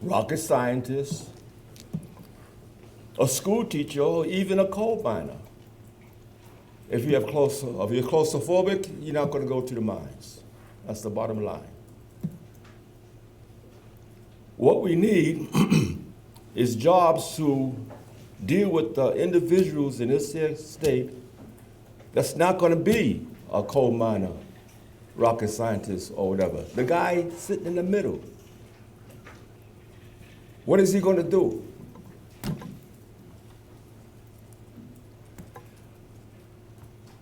W: rocket scientist, a school teacher, or even a coal miner. If you're claustrophobic, you're not going to go to the mines. That's the bottom line. What we need is jobs to deal with the individuals in this state that's not going to be a coal miner, rocket scientist, or whatever. The guy sitting in the middle. What is he going to do?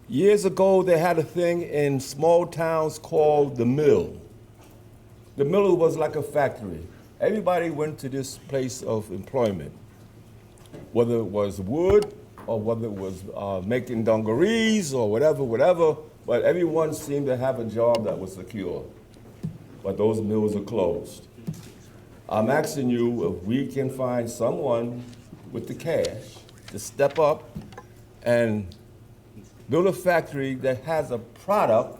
W: Years ago, they had a thing in small towns called the mill. The mill was like a factory. Everybody went to this place of employment, whether it was wood or whether it was making dungarees or whatever, but everyone seemed to have a job that was secure. But those mills are closed. I'm asking you if we can find someone with the cash to step up and build a factory that has a product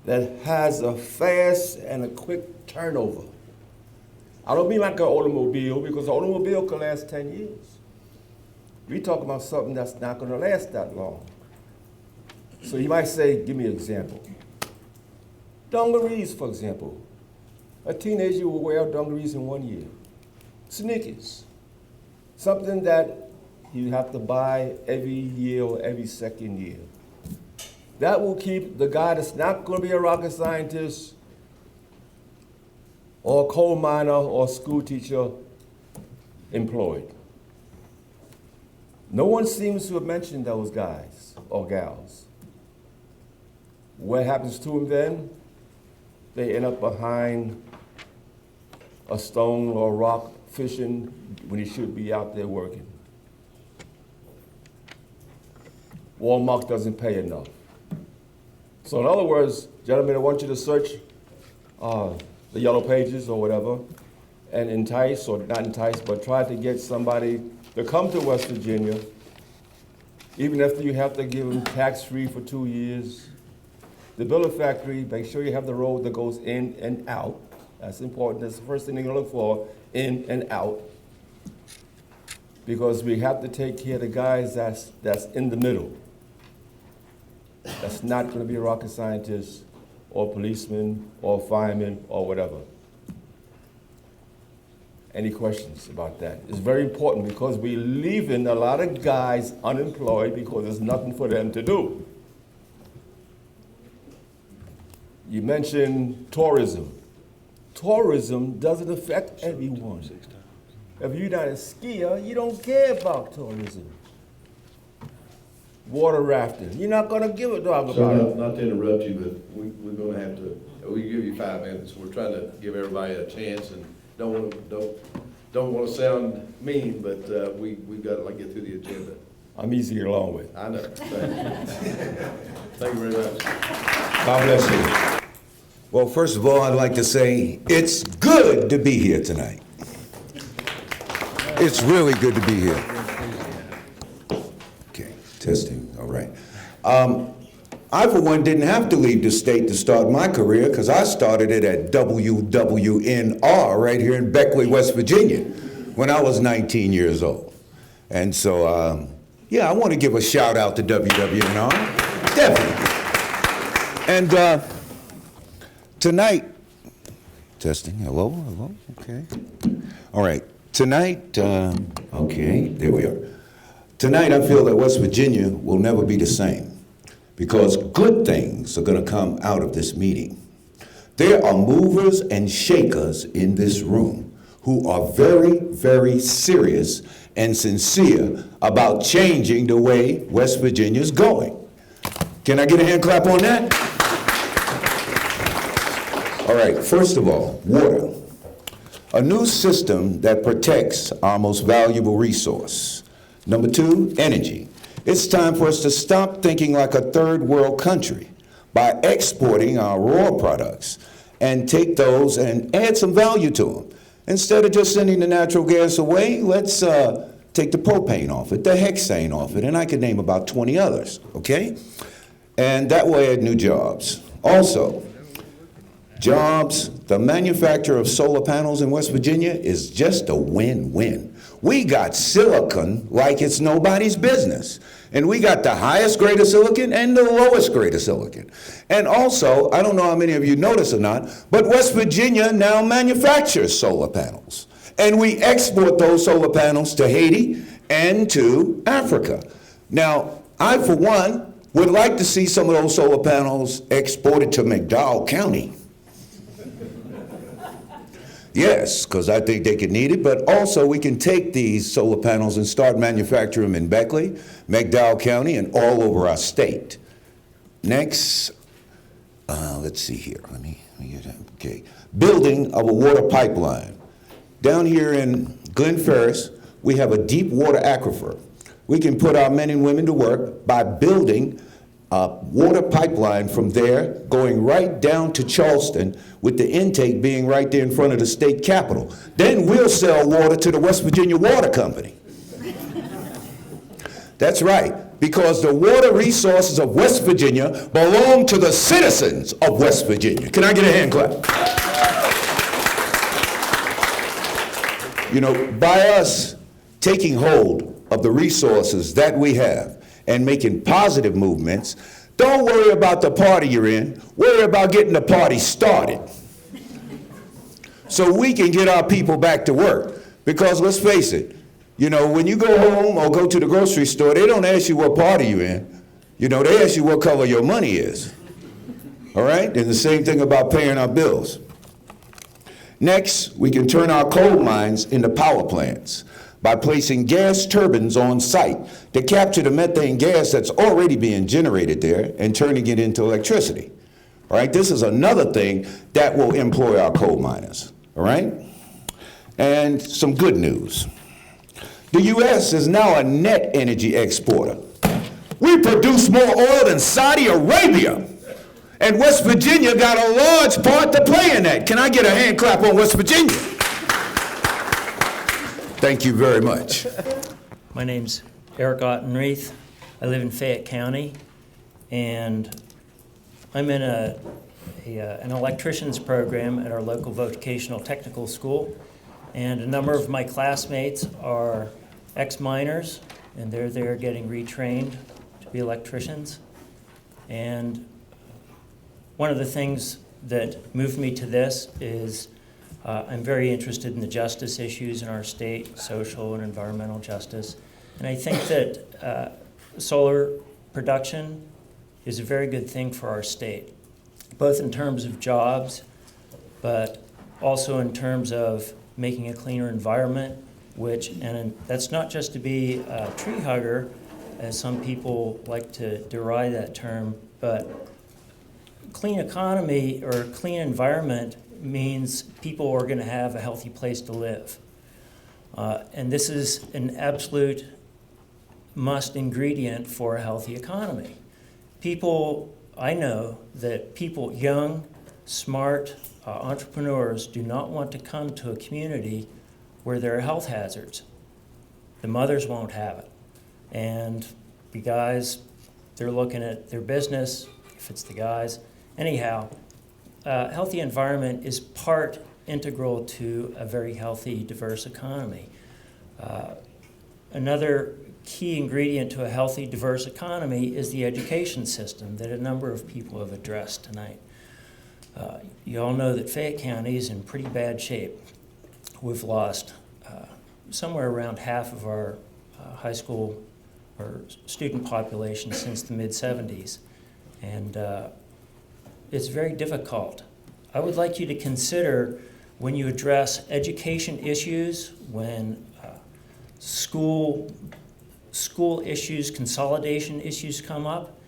W: that has a fast and a quick turnover. I don't mean like an automobile, because an automobile can last 10 years. We talk about something that's not going to last that long. So you might say, give me an example. Dungarees, for example. A teenager will wear dungarees in 1 year. Sneakers. Something that you have to buy every year or every second year. That will keep the guy that's not going to be a rocket scientist or a coal miner or a school teacher employed. No one seems to have mentioned those guys or gals. What happens to them then? They end up behind a stone or a rock fishing when he should be out there working. Walmart doesn't pay enough. So in other words, gentlemen, I want you to search the yellow pages or whatever and entice, or not entice, but try to get somebody to come to West Virginia, even if you have to give them tax-free for 2 years. To build a factory, make sure you have the road that goes in and out. That's important. That's the first thing they're gonna look for, in and out. Because we have to take care of the guys that's in the middle. That's not gonna be a rocket scientist or policeman or fireman or whatever. Any questions about that? It's very important because we're leaving a lot of guys unemployed because there's nothing for them to do. You mentioned tourism. Tourism doesn't affect everyone. If you're not a skier, you don't care about tourism. Water rafting, you're not gonna give a dog about it.
H: Not to interrupt you, but we're gonna have to, we give you 5 minutes. We're trying to give everybody a chance and don't want to sound mean, but we've got to get through the agenda.
W: I'm easy to get along with.
H: I know. Thank you very much.
A: God bless you. Well, first of all, I'd like to say it's good to be here tonight. It's really good to be here. Okay, testing, all right. I, for one, didn't have to leave the state to start my career because I started it at WWNR right here in Beckley, West Virginia when I was 19 years old. And so, yeah, I want to give a shout out to WWNR, definitely. And tonight, testing, hello, okay. All right, tonight, okay, there we are. Tonight I feel that West Virginia will never be the same because good things are going to come out of this meeting. There are movers and shakers in this room who are very, very serious and sincere about changing the way West Virginia's going. Can I get a hand clap on that? All right, first of all, water. A new system that protects our most valuable resource. Number two, energy. It's time for us to stop thinking like a third world country by exporting our raw products and take those and add some value to them. Instead of just sending the natural gas away, let's take the propane off it, the hexane off it, and I could name about 20 others, okay? And that will add new jobs. Also, jobs, the manufacture of solar panels in West Virginia is just a win-win. We got silicon like it's nobody's business. And we got the highest grade of silicon and the lowest grade of silicon. And also, I don't know how many of you notice or not, but West Virginia now manufactures solar panels. And we export those solar panels to Haiti and to Africa. Now, I, for one, would like to see some of those solar panels exported to McDowell County. Yes, because I think they could need it, but also we can take these solar panels and start manufacturing them in Beckley, McDowell County, and all over our state. Next, let's see here. Let me get that. Okay. Building of a water pipeline. Down here in Glen Ferris, we have a deep water aquifer. We can put our men and women to work by building a water pipeline from there going right down to Charleston, with the intake being right there in front of the state capitol. Then we'll sell water to the West Virginia Water Company. That's right, because the water resources of West Virginia belong to the citizens of West Virginia. Can I get a hand clap? You know, by us taking hold of the resources that we have and making positive movements, don't worry about the party you're in, worry about getting the party started. So we can get our people back to work. Because let's face it, you know, when you go home or go to the grocery store, they don't ask you what party you're in. You know, they ask you what color your money is. All right? And the same thing about paying our bills. Next, we can turn our coal mines into power plants by placing gas turbines on site to capture the methane gas that's already being generated there and turning it into electricity. All right? This is another thing that will employ our coal miners. All right? And some good news. The U.S. is now a net energy exporter. We produce more oil than Saudi Arabia. And West Virginia got a large part to play in that. Can I get a hand clap on West Virginia? Thank you very much.
C: My name's Eric Ottenreith. I live in Fayette County, and I'm in an electrician's program at our local vocational technical school, and a number of my classmates are ex-miners, and they're there getting retrained to be electricians. And one of the things that moved me to this is I'm very interested in the justice issues in our state, social and environmental justice. And I think that solar production is a very good thing for our state, both in terms of jobs, but also in terms of making a cleaner environment, and that's not just to be a tree hugger, as some people like to deride that term, but clean economy or clean environment means people are going to have a healthy place to live. And this is an absolute must ingredient for a healthy economy. I know that people, young, smart entrepreneurs, do not want to come to a community where there are health hazards. The mothers won't have it. And the guys, they're looking at their business, if it's the guys. Anyhow, healthy environment is integral to a very healthy, diverse economy. Another key ingredient to a healthy, diverse economy is the education system that a number of people have addressed tonight. You all know that Fayette County is in pretty bad shape. We've lost somewhere around half of our high school or student population since the mid-'70s. And it's very difficult I would like you to consider when you address education issues, when school issues, consolidation issues come up,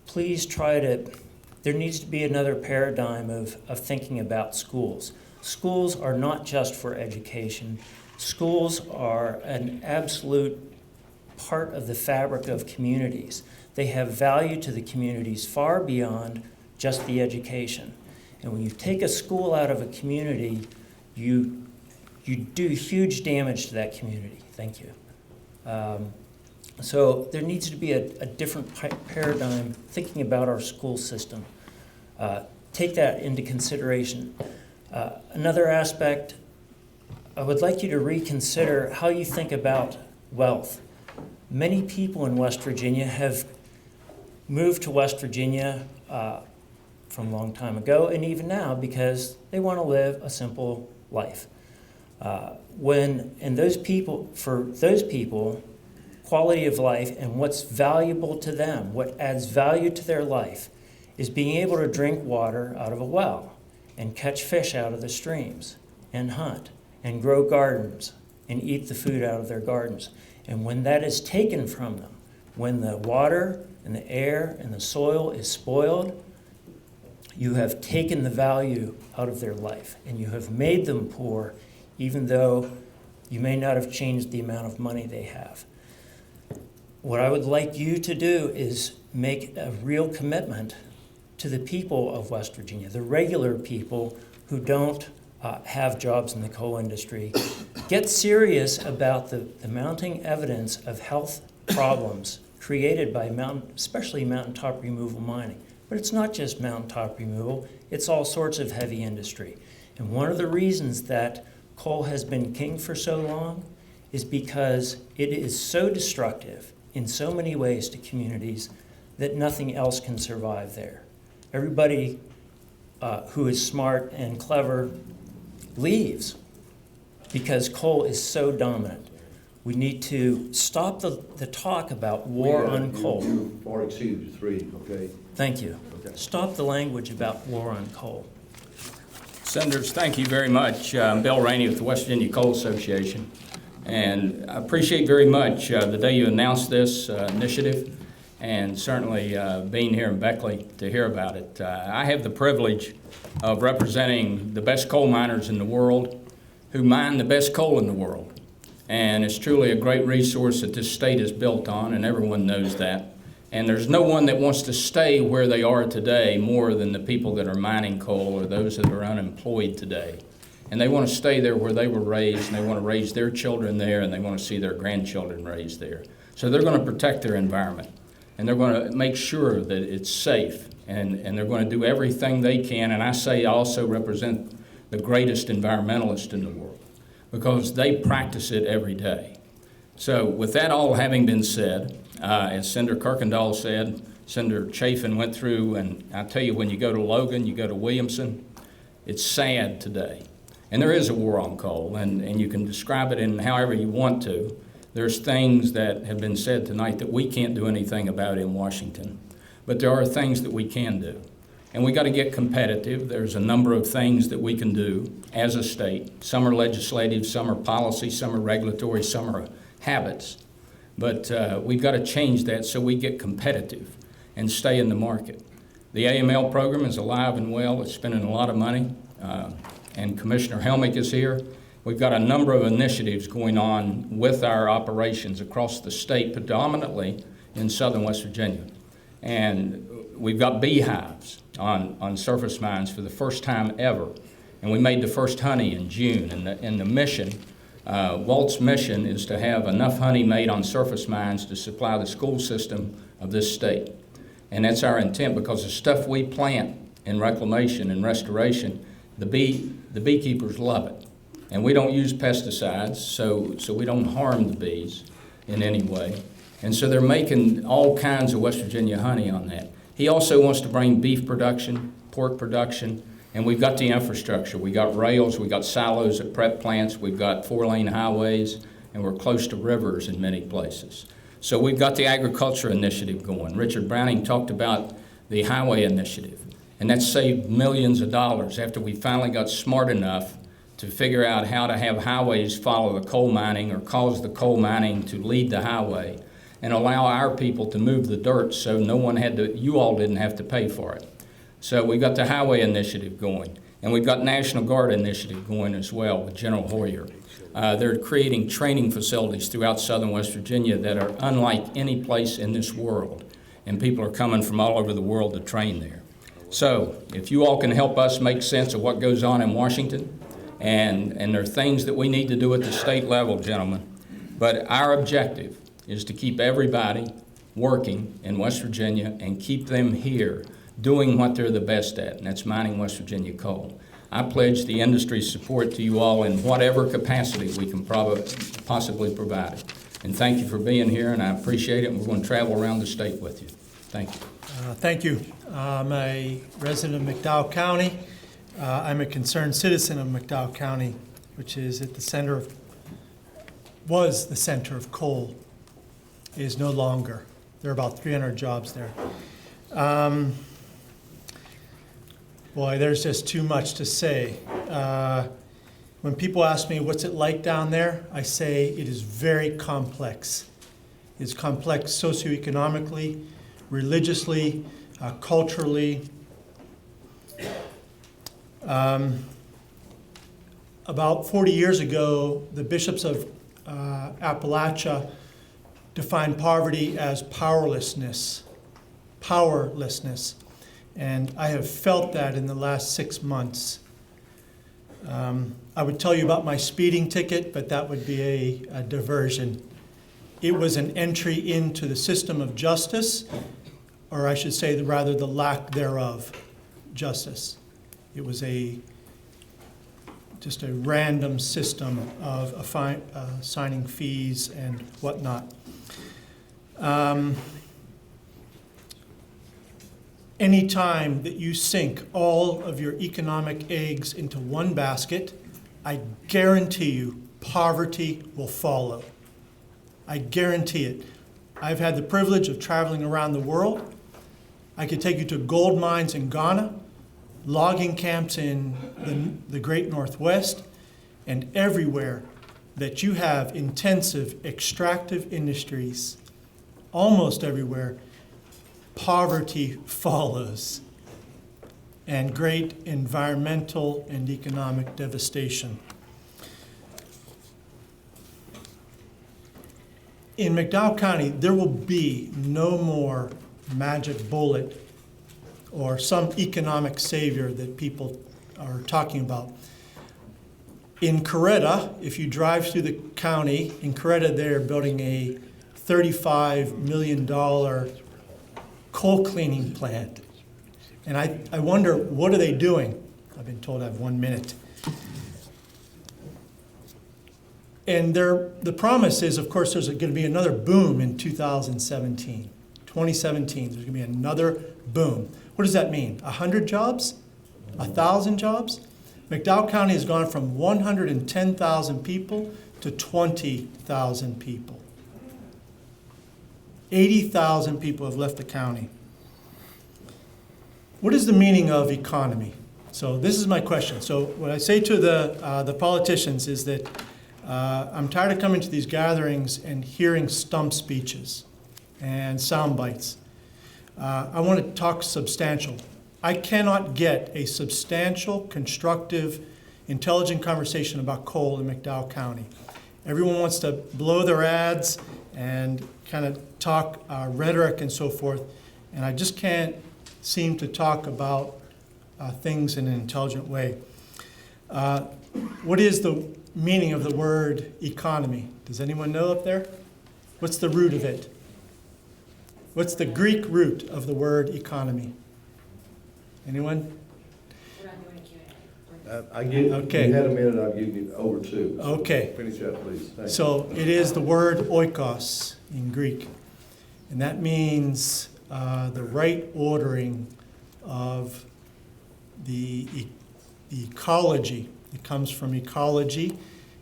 C: please there needs to be another paradigm of thinking about schools. Schools are not just for education. Schools are an absolute part of the fabric of communities. They have value to the communities far beyond just the education. And when you take a school out of a community, you do huge damage to that community. Thank you. So there needs to be a different paradigm thinking about our school system. Take that into consideration. Another aspect, I would like you to reconsider how you think about wealth. Many people in West Virginia have moved to West Virginia from a long time ago and even now because they want to live a simple life. For those people, quality of life and what's valuable to them, what adds value to their life, is being able to drink water out of a well and catch fish out of the streams and hunt and grow gardens and eat the food out of their gardens. And when that is taken from them, when the water and the air and the soil is spoiled, you have taken the value out of their life and you have made them poor, even though you may not have changed the amount of money they have. What I would like you to do is make a real commitment to the people of West Virginia, the regular people who don't have jobs in the coal industry. Get serious about the mounting evidence of health problems created by especially mountaintop removal mining. But it's not just mountaintop removal, it's all sorts of heavy industry. And one of the reasons that coal has been king for so long is because it is so destructive in so many ways to communities that nothing else can survive there. Everybody who is smart and clever leaves because coal is so dominant. We need to stop the talk about war on coal.
D: You far exceeded 3, okay?
C: Thank you.
D: Okay.
C: Stop the language about war on coal.
E: Senators, thank you very much. I'm Bill Rainey with the West Virginia Coal Association. And I appreciate very much the day you announced this initiative and certainly being here in Beckley to hear about it. I have the privilege of representing the best coal miners in the world who mine the best coal in the world. And it's truly a great resource that this state is built on, and everyone knows that. And there's no one that wants to stay where they are today more than the people that are mining coal or those that are unemployed today. And they want to stay there where they were raised, and they want to raise their children there, and they want to see their grandchildren raised there. So they're going to protect their environment, and they're going to make sure that it's safe, and they're going to do everything they can. And I say I also represent the greatest environmentalist in the world because they practice it every day. So with that all having been said, as Senator Kirkendall said, Senator Chafin went through, and I tell you, when you go to Logan, you go to Williamson, it's sad today. And there is a war on coal, and you can describe it in however you want to. There's things that have been said tonight that we can't do anything about in Washington, but there are things that we can do. And we got to get competitive. There's a number of things that we can do as a state. Some are legislative, some are policy, some are regulatory, some are habits. But we've got to change that so we get competitive and stay in the market. The AML program is alive and well. It's spending a lot of money. And Commissioner Helmick is here. We've got a number of initiatives going on with our operations across the state, predominantly in southern West Virginia. And we've got beehives on surface mines for the first time ever. And we made the first honey in June. And the mission, Walt's mission, is to have enough honey made on surface mines to supply the school system of this state. And that's our intent, because the stuff we plant in reclamation and restoration, the beekeepers love it. And we don't use pesticides, so we don't harm the bees in any way. And so they're making all kinds of West Virginia honey on that. He also wants to bring beef production, pork production, and we've got the infrastructure. We got rails, we got silos at prep plants, we've got 4-lane highways, and we're close to rivers in many places. So we've got the agriculture initiative going. Richard Browning talked about the highway initiative. And that saved millions of dollars after we finally got smart enough to figure out how to have highways follow the coal mining or cause the coal mining to lead the highway and allow our people to move the dirt so no one had to, you all didn't have to pay for it. So we got the highway initiative going, and we've got National Guard initiative going as well with General Hoyer. They're creating training facilities throughout southern West Virginia that are unlike any place in this world, and people are coming from all over the world to train there. So if you all can help us make sense of what goes on in Washington, and there are things that we need to do at the state level, gentlemen, but our objective is to keep everybody working in West Virginia and keep them here doing what they're the best at, and that's mining West Virginia coal. I pledge the industry's support to you all in whatever capacity we can possibly provide it. And thank you for being here, and I appreciate it, and we're going to travel around the state with you. Thank you.
B: Thank you. I'm a resident of McDowell County. I'm a concerned citizen of McDowell County, which is at the center of, was the center of coal, is no longer. There are about 300 jobs there. Boy, there's just too much to say. When people ask me what's it like down there, I say it is very complex. It's complex socioeconomically, religiously, culturally. About 40 years ago, the bishops of Appalachia defined poverty as powerlessness. And I have felt that in the last 6 months. I would tell you about my speeding ticket, but that would be a diversion. It was an entry into the system of justice, or I should say rather the lack thereof justice. It was just a random system of assigning fees and whatnot. Any time that you sink all of your economic eggs into one basket, I guarantee you poverty will follow. I guarantee it. I've had the privilege of traveling around the world. I could take you to gold mines in Ghana, logging camps in the great Northwest, and everywhere that you have intensive extractive industries, almost everywhere, poverty follows, and great environmental and economic devastation. In McDowell County, there will be no more magic bullet or some economic savior that people are talking about. In Coretta, if you drive through the county, in Coretta they're building a $35 million coal cleaning plant. And I wonder, what are they doing? I've been told I have 1 minute. And the promise is, of course, there's going to be another boom in 2017. 2017, there's going to be another boom. What does that mean? 100 jobs? 1,000 jobs? McDowell County has gone from 110,000 people to 20,000 people. 80,000 people have left the county. What is the meaning of economy? So this is my question. So what I say to the politicians is that I'm tired of coming to these gatherings and hearing stump speeches and sound bites. I want to talk substantial. I cannot get a substantial, constructive, intelligent conversation about coal in McDowell County. Everyone wants to blow their ads and kind of talk rhetoric and so forth, and I just can't seem to talk about things in an intelligent way. What is the meaning of the word economy? Does anyone know up there? What's the root of it? What's the Greek root of the word economy? Anyone?
D: Okay. You had a minute, I'll give you over two. So
B: okay.
D: Finish up, please. Thank
B: So
D: you.
B: it is the word oikos in Greek, and that means the right ordering of the ecology. It comes from ecology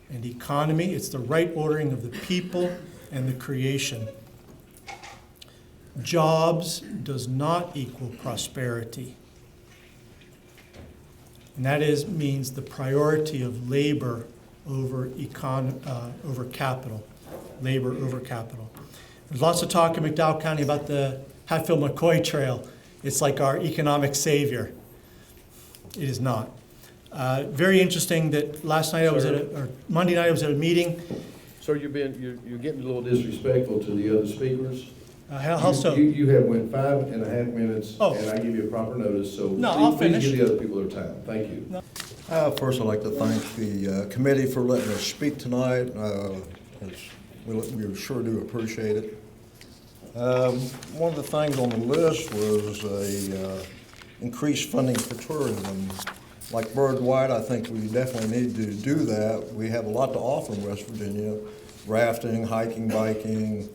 B: and economy. It's the right ordering of the people and the creation. Jobs does not equal prosperity. And that means the priority of labor over capital. Labor over capital. There's lots of talk in McDowell County about the Hatfield-McCoy Trail. It's like our economic savior. It is not. Very interesting that Monday night I was at a meeting.
D: Sir, you're getting a little disrespectful to the other speakers.
B: How so?
D: You have went 5.5 minutes,
B: Oh.
D: and I give you a proper notice, so
B: No, I'll
D: please
B: finish.
D: give the other people their time. Thank you.
B: No.
F: First, I'd like to thank the committee for letting us speak tonight. We sure do appreciate it. One of the things on the list was increased funding for tourism. Like Bird White, I think we definitely need to do that. We have a lot to offer in West Virginia: rafting, hiking, biking,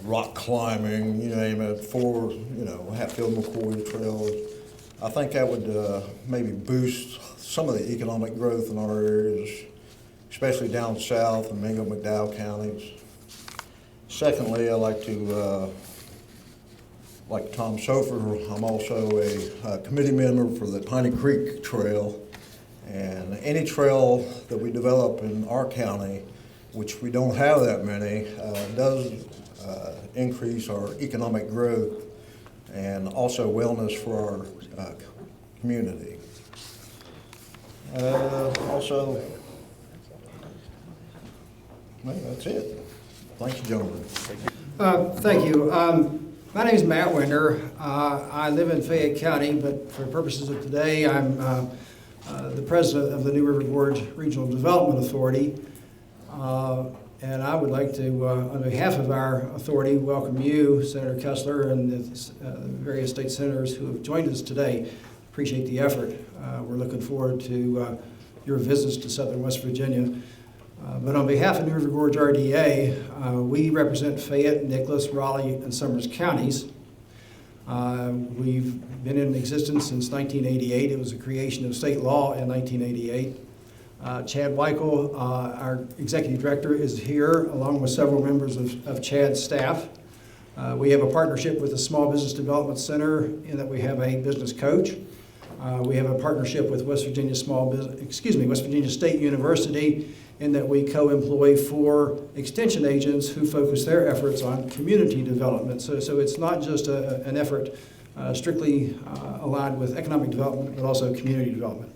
F: rock climbing, you name it, Hatfield-McCoy trails. I think that would maybe boost some of the economic growth in our areas, especially down south in Mingo, McDowell counties. Secondly, I like to, like Tom Sofer, I'm also a committee member for the Piney Creek Trail. And any trail that we develop in our county, which we don't have that many, does increase our economic growth and also wellness for our community. Also, well, that's it. Thank you, gentlemen.
G: Thank you. My name is Matt Winder. I live in Fayette County, but for purposes of today, I'm the president of the New River Gorge Regional Development Authority. And I would like to, on behalf of our authority, welcome you, Senator Kessler, and the various state senators who have joined us today. Appreciate the effort. We're looking forward to your visits to Southern West Virginia. But on behalf of New River Gorge RDA, we represent Fayette, Nicholas, Raleigh, and Summers counties. We've been in existence since 1988. It was a creation of state law in 1988. Chad Weichel, our executive director, is here along with several members of Chad's staff. We have a partnership with the Small Business Development Center in that we have a business coach. We have a partnership with West Virginia State University in that we co-employ 4 extension agents who focus their efforts on community development. So it's not just an effort strictly aligned with economic development, but also community development.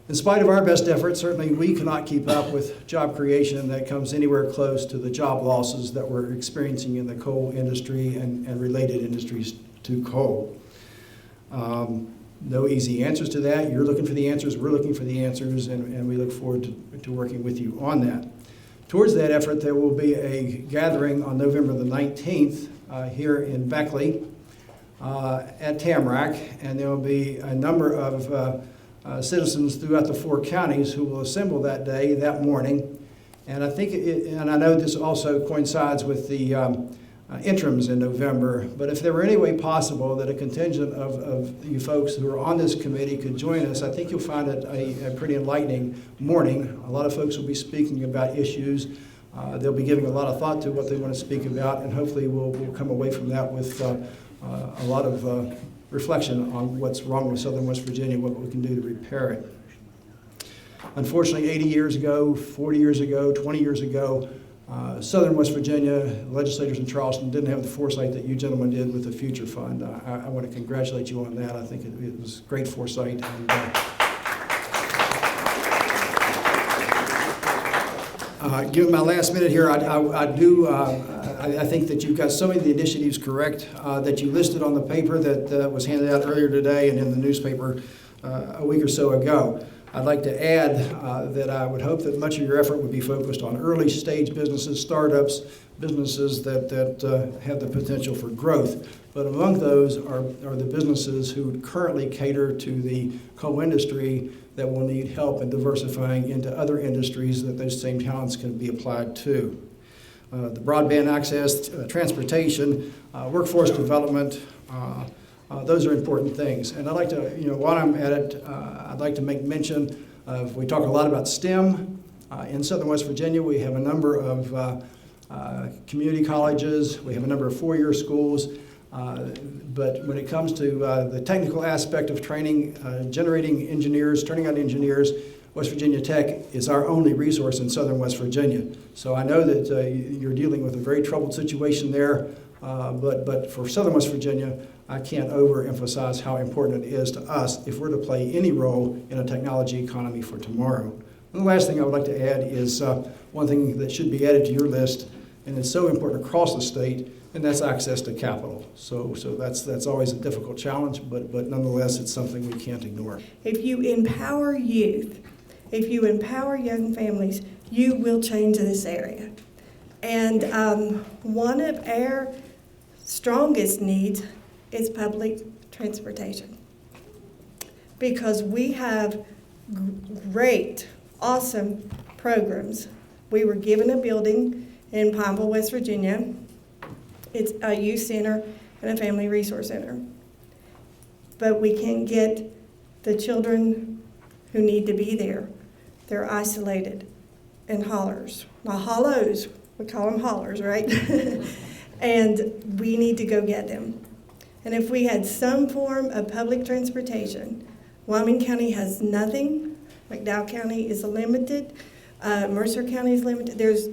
G: In spite of our best efforts, certainly we cannot keep up with job creation that comes anywhere close to the job losses that we're experiencing in the coal industry and related industries to coal. No easy answers to that. You're looking for the answers, we're looking for the answers, and we look forward to working with you on that. Towards that effort, there will be a gathering on November the 19th here in Beckley at Tamarack, and there will be a number of citizens throughout the 4 counties who will assemble that day, that morning. And I think, and I know this also coincides with the interims in November, but if there were any way possible that a contingent of you folks who are on this committee could join us, I think you'll find it a pretty enlightening morning. A lot of folks will be speaking about issues. They'll be giving a lot of thought to what they want to speak about, and hopefully we'll come away from that with a lot of reflection on what's wrong with Southern West Virginia, what we can do to repair it. Unfortunately, 80 years ago, 40 years ago, 20 years ago, Southern West Virginia legislators in Charleston didn't have the foresight that you gentlemen did with the Future Fund. I want to congratulate you on that. I think it was great foresight. And, given my last minute here, I think that you've got some of the initiatives correct that you listed on the paper that was handed out earlier today and in the newspaper a week or so ago. I'd like to add that I would hope that much of your effort would be focused on early stage businesses, startups, businesses that have the potential for growth. But among those are the businesses who currently cater to the coal industry that will need help in diversifying into other industries that those same talents can be applied to. The broadband access, transportation, workforce development, those are important things. And I'd like to, while I'm at it, I'd like to make mention of, we talk a lot about STEM. In Southern West Virginia, we have a number of community colleges. We have a number of 4-year schools. But when it comes to the technical aspect of training, generating engineers, turning out engineers, West Virginia Tech is our only resource in southern West Virginia. So I know that you're dealing with a very troubled situation there, but for southern West Virginia, I can't overemphasize how important it is to us if we're to play any role in a technology economy for tomorrow. And the last thing I would like to add is one thing that should be added to your list, and it's so important across the state, and that's access to capital. So that's always a difficult challenge, but nonetheless, it's something we can't ignore.
J: If you empower youth, if you empower young families, you will change this area. And one of our strongest needs is public transportation, because we have great, awesome programs. We were given a building in Pineville, West Virginia. It's a youth center and a family resource center. But we can't get the children who need to be there. They're isolated in hollers. Not hollows, we call them hollers, right? And we need to go get them. And if we had some form of public transportation, Wyoming County has nothing. McDowell County is limited. Mercer County is limited. There's,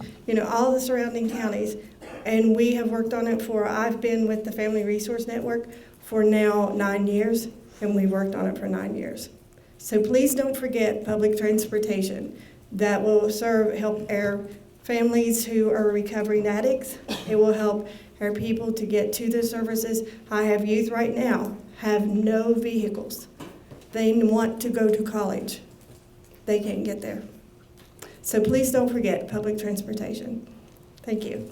J: all the surrounding counties. And we have worked on it I've been with the Family Resource Network for now 9 years, and we worked on it for 9 years. So please don't forget public transportation. That will help our families who are recovering addicts. It will help our people to get to the services. I have youth right now have no vehicles. They want to go to college. They can't get there. So please don't forget public transportation. Thank you.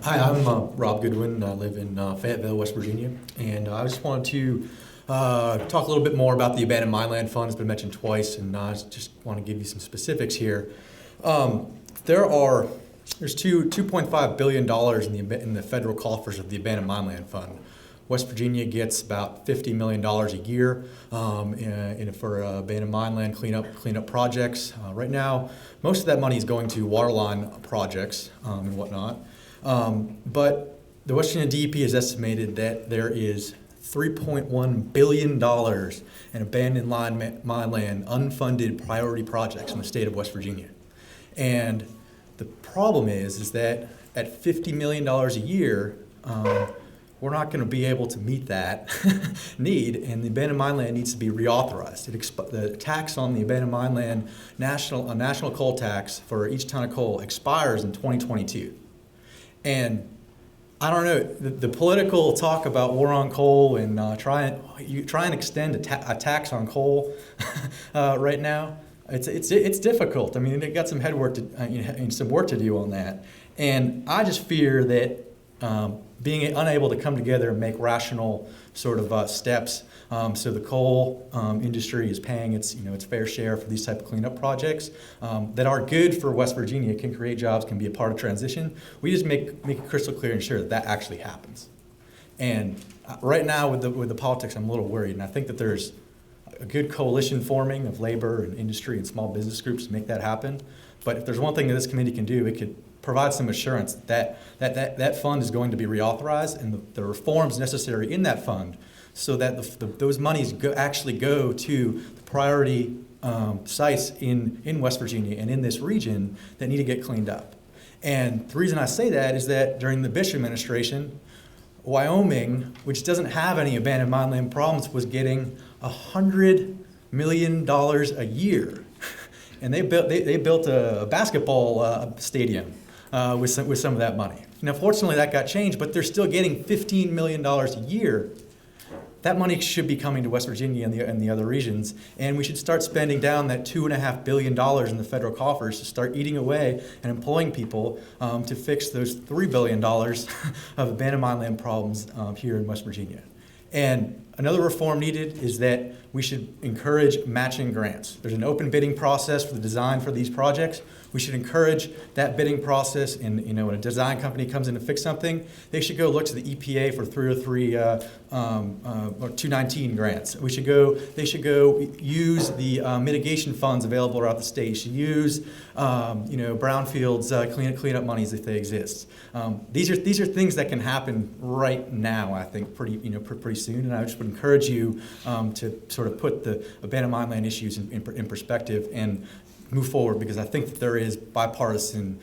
K: Hi, I'm Rob Goodwin. I live in Fayetteville, West Virginia, and I just wanted to talk a little bit more about the Abandoned Mineland Fund. It's been mentioned twice, and I just want to give you some specifics here. There's $2.5 billion in the federal coffers of the Abandoned Mineland Fund. West Virginia gets about $50 million a year for abandoned mineland cleanup projects. Right now, most of that money is going to waterline projects and whatnot. But the West Virginia DEP has estimated that there is $3.1 billion in abandoned mineland unfunded priority projects in the state of West Virginia. And the problem is that at $50 million a year, we're not going to be able to meet that need, and the abandoned mineland needs to be reauthorized. The tax on the abandoned mineland, national coal tax for each ton of coal expires in 2022. And I don't know, the political talk about war on coal and try and extend a tax on coal right now, it's difficult. I mean, they got some some work to do on that, and I just fear that being unable to come together and make rational sort of steps, so the coal industry is paying its fair share for these type of cleanup projects that are good for West Virginia, can create jobs, can be a part of transition. We just make it crystal clear and sure that actually happens. And right now with the politics, I'm a little worried, and I think that there's a good coalition forming of labor and industry and small business groups to make that happen. But if there's one thing that this committee can do, it could provide some assurance that that fund is going to be reauthorized and the reforms necessary in that fund so that those monies actually go to the priority sites in West Virginia and in this region that need to get cleaned up. And the reason I say that is that during the Bush administration, Wyoming, which doesn't have any abandoned mineland problems, was getting $100 million a year. And they built a basketball stadium with some of that money. Now, fortunately, that got changed, but they're still getting $15 million a year. That money should be coming to West Virginia and the other regions, and we should start spending down that $2.5 billion in the federal coffers to start eating away and employing people to fix those $3 billion of abandoned mineland problems here in West Virginia. And another reform needed is that we should encourage matching grants. There's an open bidding process for the design for these projects. We should encourage that bidding process, and when a design company comes in to fix something, they should go look to the EPA for 303 or 219 grants. They should go use the mitigation funds available throughout the state. You should use brownfields cleanup monies if they exist. These are things that can happen right now, I think, pretty soon. And I just would encourage you to sort of put the abandoned mine land issues in perspective and move forward, because I think that there is bipartisan,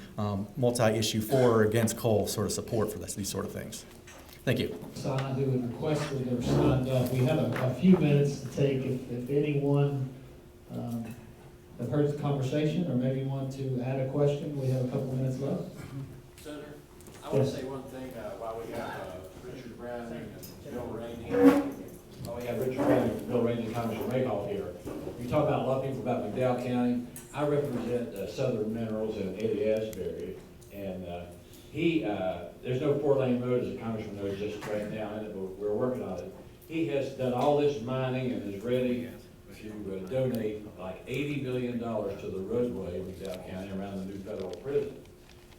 K: multi-issue for or against coal sort of support for these sort of things. Thank you.
L: Signed who would request that they were signed up. We have a few minutes to take if anyone have heard the conversation or maybe want to add a question. We have a couple minutes left.
M: Senator, I want to say one thing while we got Richard Brown and Bill Rainey. While we have Richard Brown and Bill Rainey and Congressman Mayhall here. You talk about a lot of people about McDowell County. I represent Southern Minerals in Eddie Asbury, and there's no 4-lane road, as the Congressman knows, just right now in it, but we're working on it. He has done all this mining and is ready to donate like $80 million to the roadway in McDowell County around the new federal prison.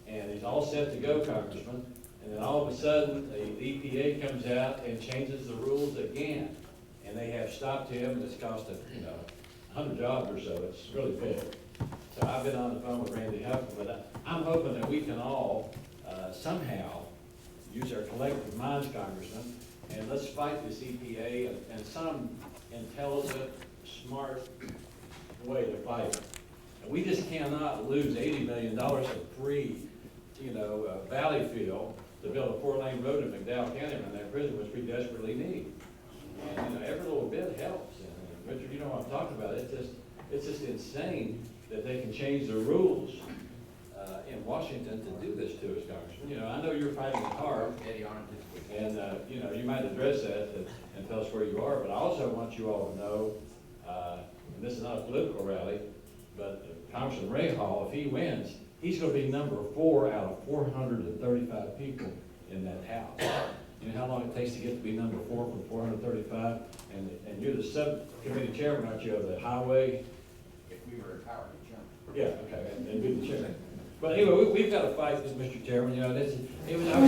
M: And he's all set to go, Congressman. And then all of a sudden, the EPA comes out and changes the rules again. And they have stopped him, and it's cost him, 100 jobs or so. It's really big. So I've been on the phone with Randy Huffman, but I'm hoping that we can all somehow use our collective minds, Congressman, and let's fight this EPA and some intelligent, smart way to fight it. And we just cannot lose $80 million of free, valley field to build a 4-lane road in McDowell County around that prison, which we desperately need. And every little bit helps. And Richard, you know what I'm talking about. It's just insane that they can change the rules in Washington to do this to us, Congressman. I know you're fighting it hard, and you might address that and tell us where you are. But I also want you all to know, and this is not a political rally, but Congressman Ray Hall, if he wins, he's going to be number 4 out of 435 people in that house. You know how long it takes to get to be number 4 from 435? And you're the subcommittee chairman, aren't you, of the highway? If we were empowered to jump. Yeah, okay, and be the chairman. But anyway, we've got to fight this, Mr. Chairman. I was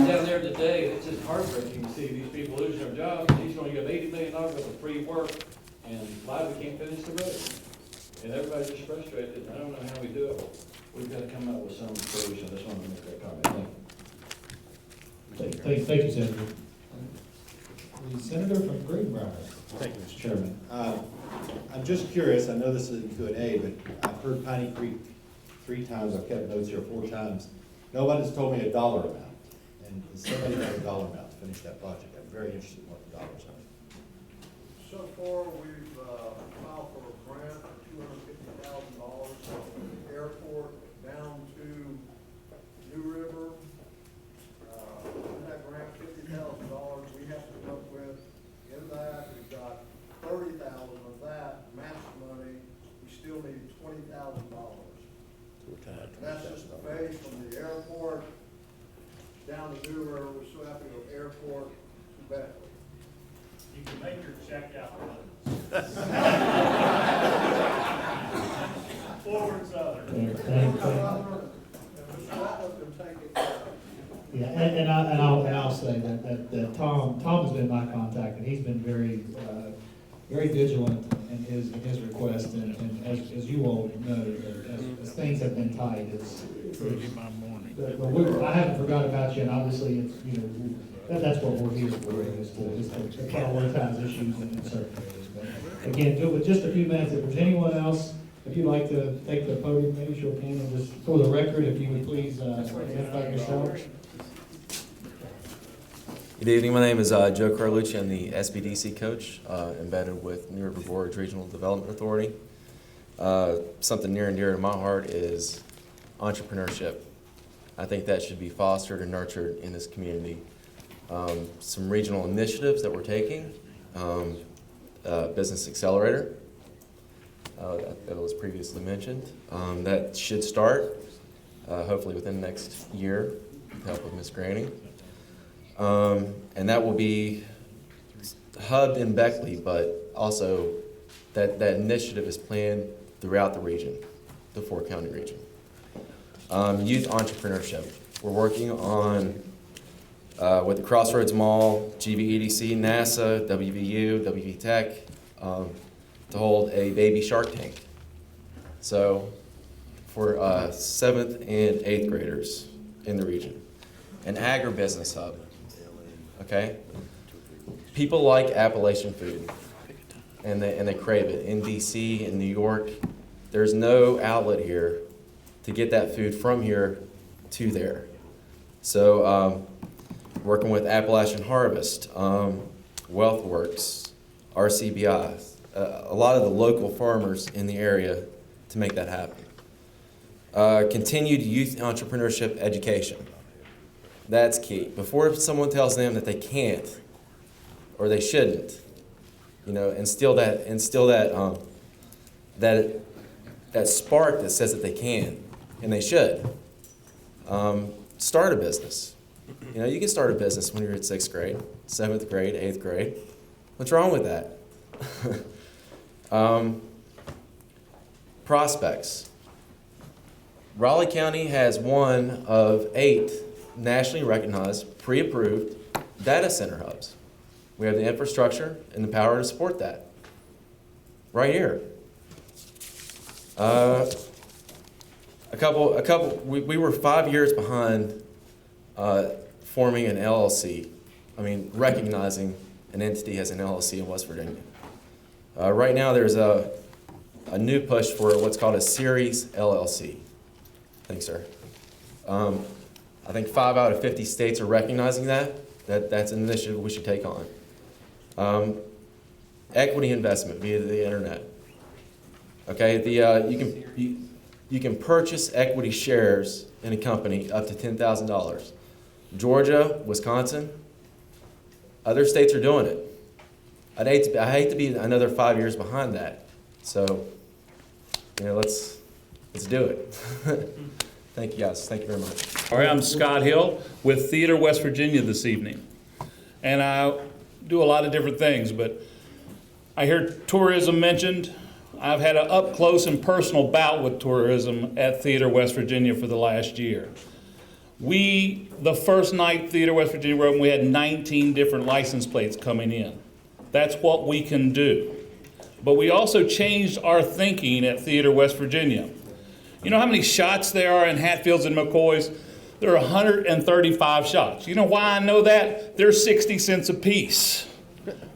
M: down there today, and it's just heartbreaking to see these people losing their jobs. He's going to give $80 million worth of free work, and why we can't finish the road. And everybody's just frustrated. I don't know how we do it. We've got to come up with some solution. I just want to make that comment.
L: Thank you, Senator. The Senator from Greenbrier.
N: Thank you, Mr. Chairman. I'm just curious, I know this isn't Q&A, but I've heard Piney Creek 3 times, I've kept notes here 4 times. Nobody's told me a dollar amount. And does somebody have a dollar amount to finish that project? I'm very interested in what the dollars are.
F: So far, we've filed for a grant of $250,000 from the airport down to New River. In that grant, $50,000 we have to come up with. In that, we've got $30,000 of that match money. We still need $20,000. That's just the base from the airport down to New River. We still have to go airport to Beckley.
Q: You can make your check out. Forward Southern.
L: Yeah, and I'll say that Tom has been my contact, and he's been very vigilant in his request, and as you all know, as things have been tight, but I haven't forgot about you, and obviously it's that's what we're here for, is to prioritize issues in certain areas. But again, with just a few minutes, if there's anyone else, if you'd like to take the podium, maybe show can, and just for the record, if you would please identify yourselves.
X: Good evening. My name is Joe Carlucci. I'm the SBDC coach embedded with New River Gorge Regional Development Authority. Something near and dear to my heart is entrepreneurship. I think that should be fostered and nurtured in this community. Some regional initiatives that we're taking, Business Accelerator, that was previously mentioned. That should start hopefully within the next year with the help of Ms. Granny. And that will be hubbed in Beckley, but also that initiative is planned throughout the region, the 4-county region. youth entrepreneurship. We're working on, with the Crossroads Mall, GVEDC, NASA, WVU, WV Tech, to hold a baby Shark Tank. So for 7th and 8th graders in the region. An agribusiness hub, okay? People like Appalachian food, and they crave it. In DC, in New York, there's no outlet here to get that food from here to there. So working with Appalachian Harvest, WealthWorks, RCBI, a lot of the local farmers in the area to make that happen. Continued youth entrepreneurship education. That's key. Before someone tells them that they can't or they shouldn't, you know, instill that spark that says that they can and they should. Start a business. You know, you can start a business when you're at 6th grade, 7th grade, 8th grade. What's wrong with that? Prospects. Raleigh County has one of 8 nationally recognized, pre-approved data center hubs. We have the infrastructure and the power to support that. Right here. We were 5 years behind forming an LLC. I mean, recognizing an entity as an LLC in West Virginia. Right now there's a new push for what's called a Series LLC. Thanks, sir. I think 5 out of 50 states are recognizing that's an initiative we should take on. Equity investment via the internet. Okay, you can purchase equity shares in a company up to $10,000. Georgia, Wisconsin, other states are doing it. I hate to be another 5 years behind that. So, you know, let's do it. Thank you, guys. Thank you very much.
O: All right, I'm Scott Hill with Theater West Virginia this evening. And I do a lot of different things, but I hear tourism mentioned. I've had an up close and personal bout with tourism at Theater West Virginia for the last year. The first night Theater West Virginia opened, we had 19 different license plates coming in. That's what we can do. But we also changed our thinking at Theater West Virginia. You know how many shots there are in Hatfields and McCoys? There are 135 shots. You know why I know that? They're 60 cents a piece.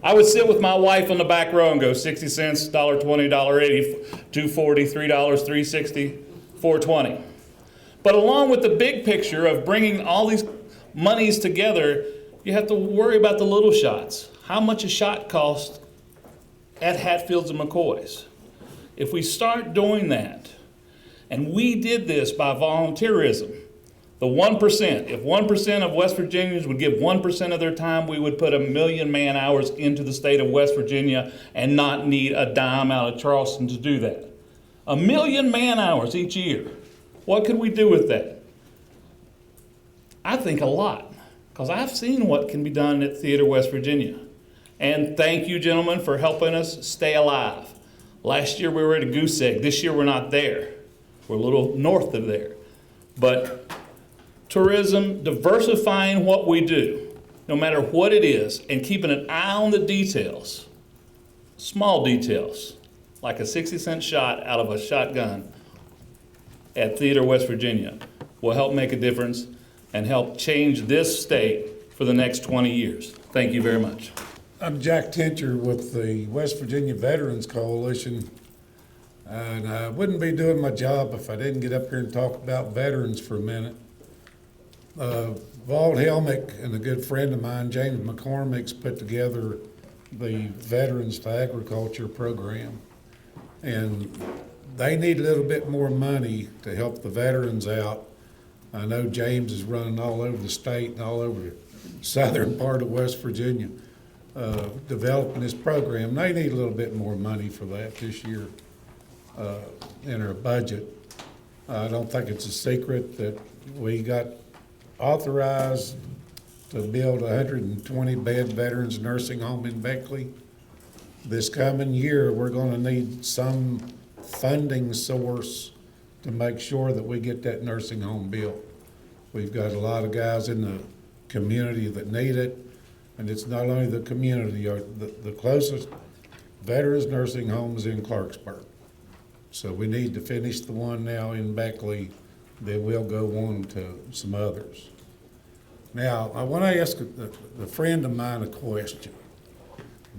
O: I would sit with my wife on the back row and go 60 cents, $1.20, $1.80, $2.40, $3, $3.60, $4.20. But along with the big picture of bringing all these monies together, you have to worry about the little shots. How much a shot costs at Hatfields and McCoys? If we start doing that, and we did this by volunteerism, the 1%, if 1% of West Virginians would give 1% of their time, we would put 1 million man hours into the state of West Virginia and not need a dime out of Charleston to do that. 1 million man hours each year. What could we do with that? I think a lot, because I've seen what can be done at Theater West Virginia. And thank you, gentlemen, for helping us stay alive. Last year we were at a goose egg. This year we're not there. We're a little north of there. But tourism, diversifying what we do, no matter what it is, and keeping an eye on the details, small details, like a 60-cent shot out of a shotgun at Theater West Virginia, will help make a difference and help change this state for the next 20 years. Thank you very much.
P: I'm Jack Tincher with the West Virginia Veterans Coalition, and I wouldn't be doing my job if I didn't get up here and talk about veterans for a minute. Walt Helmick and a good friend of mine, James McCormick's, put together the Veterans to Agriculture program, and they need a little bit more money to help the veterans out. I know James is running all over the state and all over the southern part of West Virginia, developing this program. They need a little bit more money for that this year in our budget. I don't think it's a secret that we got authorized to build a 120-bed veterans nursing home in Beckley. This coming year, we're going to need some funding source to make sure that we get that nursing home built. We've got a lot of guys in the community that need it, and it's not only the community, the closest veterans nursing home is in Clarksburg. So we need to finish the one now in Beckley, then we'll go on to some others. Now, I want to ask a friend of mine a question.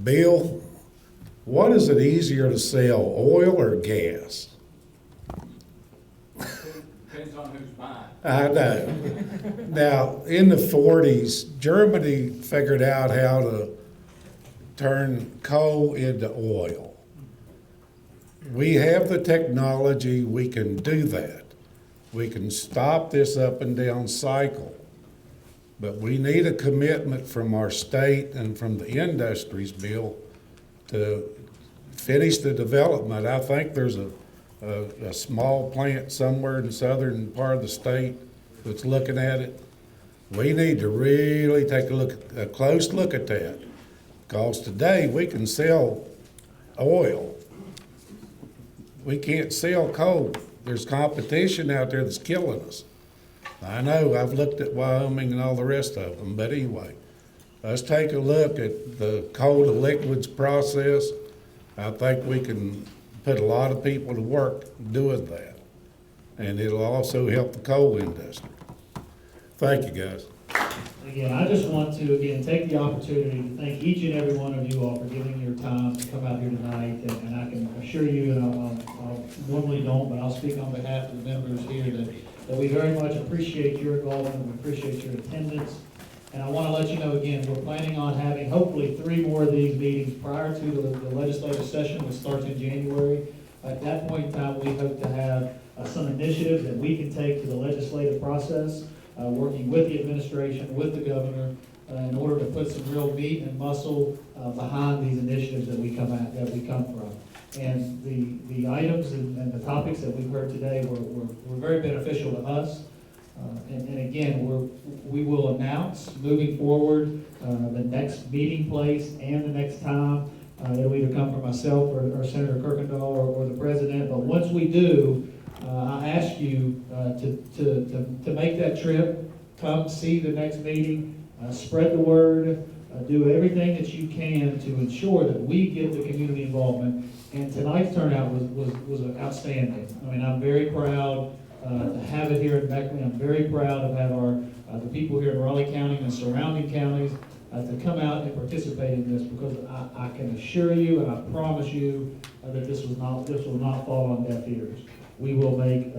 P: Bill, what is it easier to sell, oil or gas?
E: Depends on who's buying.
P: I know. Now, in the 40s, Germany figured out how to turn coal into oil. We have the technology, we can do that. We can stop this up and down cycle. But we need a commitment from our state and from the industries, Bill, to finish the development. I think there's a small plant somewhere in the southern part of the state that's looking at it. We need to really take a close look at that. Because today we can sell oil. We can't sell coal. There's competition out there that's killing us. I know, I've looked at Wyoming and all the rest of them, but anyway, let's take a look at the coal to liquids process. I think we can put a lot of people to work doing that. And it'll also help the coal industry. Thank you, guys.
L: Again, I just want to, again, take the opportunity to thank each and every one of you all for giving your time to come out here tonight. And I can assure you, and I normally don't, but I'll speak on behalf of the members here, that we very much appreciate your involvement, we appreciate your attendance. And I want to let you know again, we're planning on having hopefully 3 more of these meetings prior to the legislative session, which starts in January. At that point in time, we hope to have some initiatives that we can take to the legislative process, working with the administration, with the governor, in order to put some real meat and muscle behind these initiatives that we come from. And the items and the topics that we've heard today were very beneficial to us. And again, we will announce moving forward the next meeting place and the next time. It'll either come from myself or Senator Kirkendall or the president. But once we do, I ask you to make that trip, come see the next meeting, spread the word, do everything that you can to ensure that we get the community involvement. And tonight's turnout was outstanding. I mean, I'm very proud to have it here in Beckley. I'm very proud to have the people here in Raleigh County and surrounding counties to come out and participate in this, because I can assure you and I promise you that this will not fall on deaf ears. We will make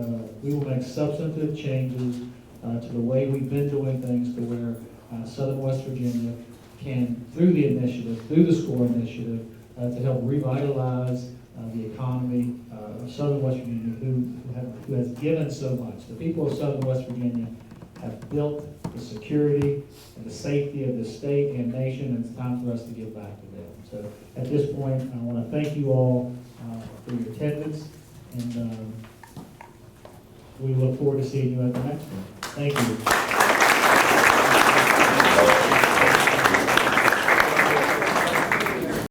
L: substantive changes to the way we've been doing things, to where Southern West Virginia can, through the initiative, through the SCORE initiative, to help revitalize the economy of Southern West Virginia, who has given so much. The people of Southern West Virginia have built the security and the safety of the state and nation, and it's time for us to give back to them. So at this point, I want to thank you all for your attendance, and we look forward to seeing you at the next one. Thank you.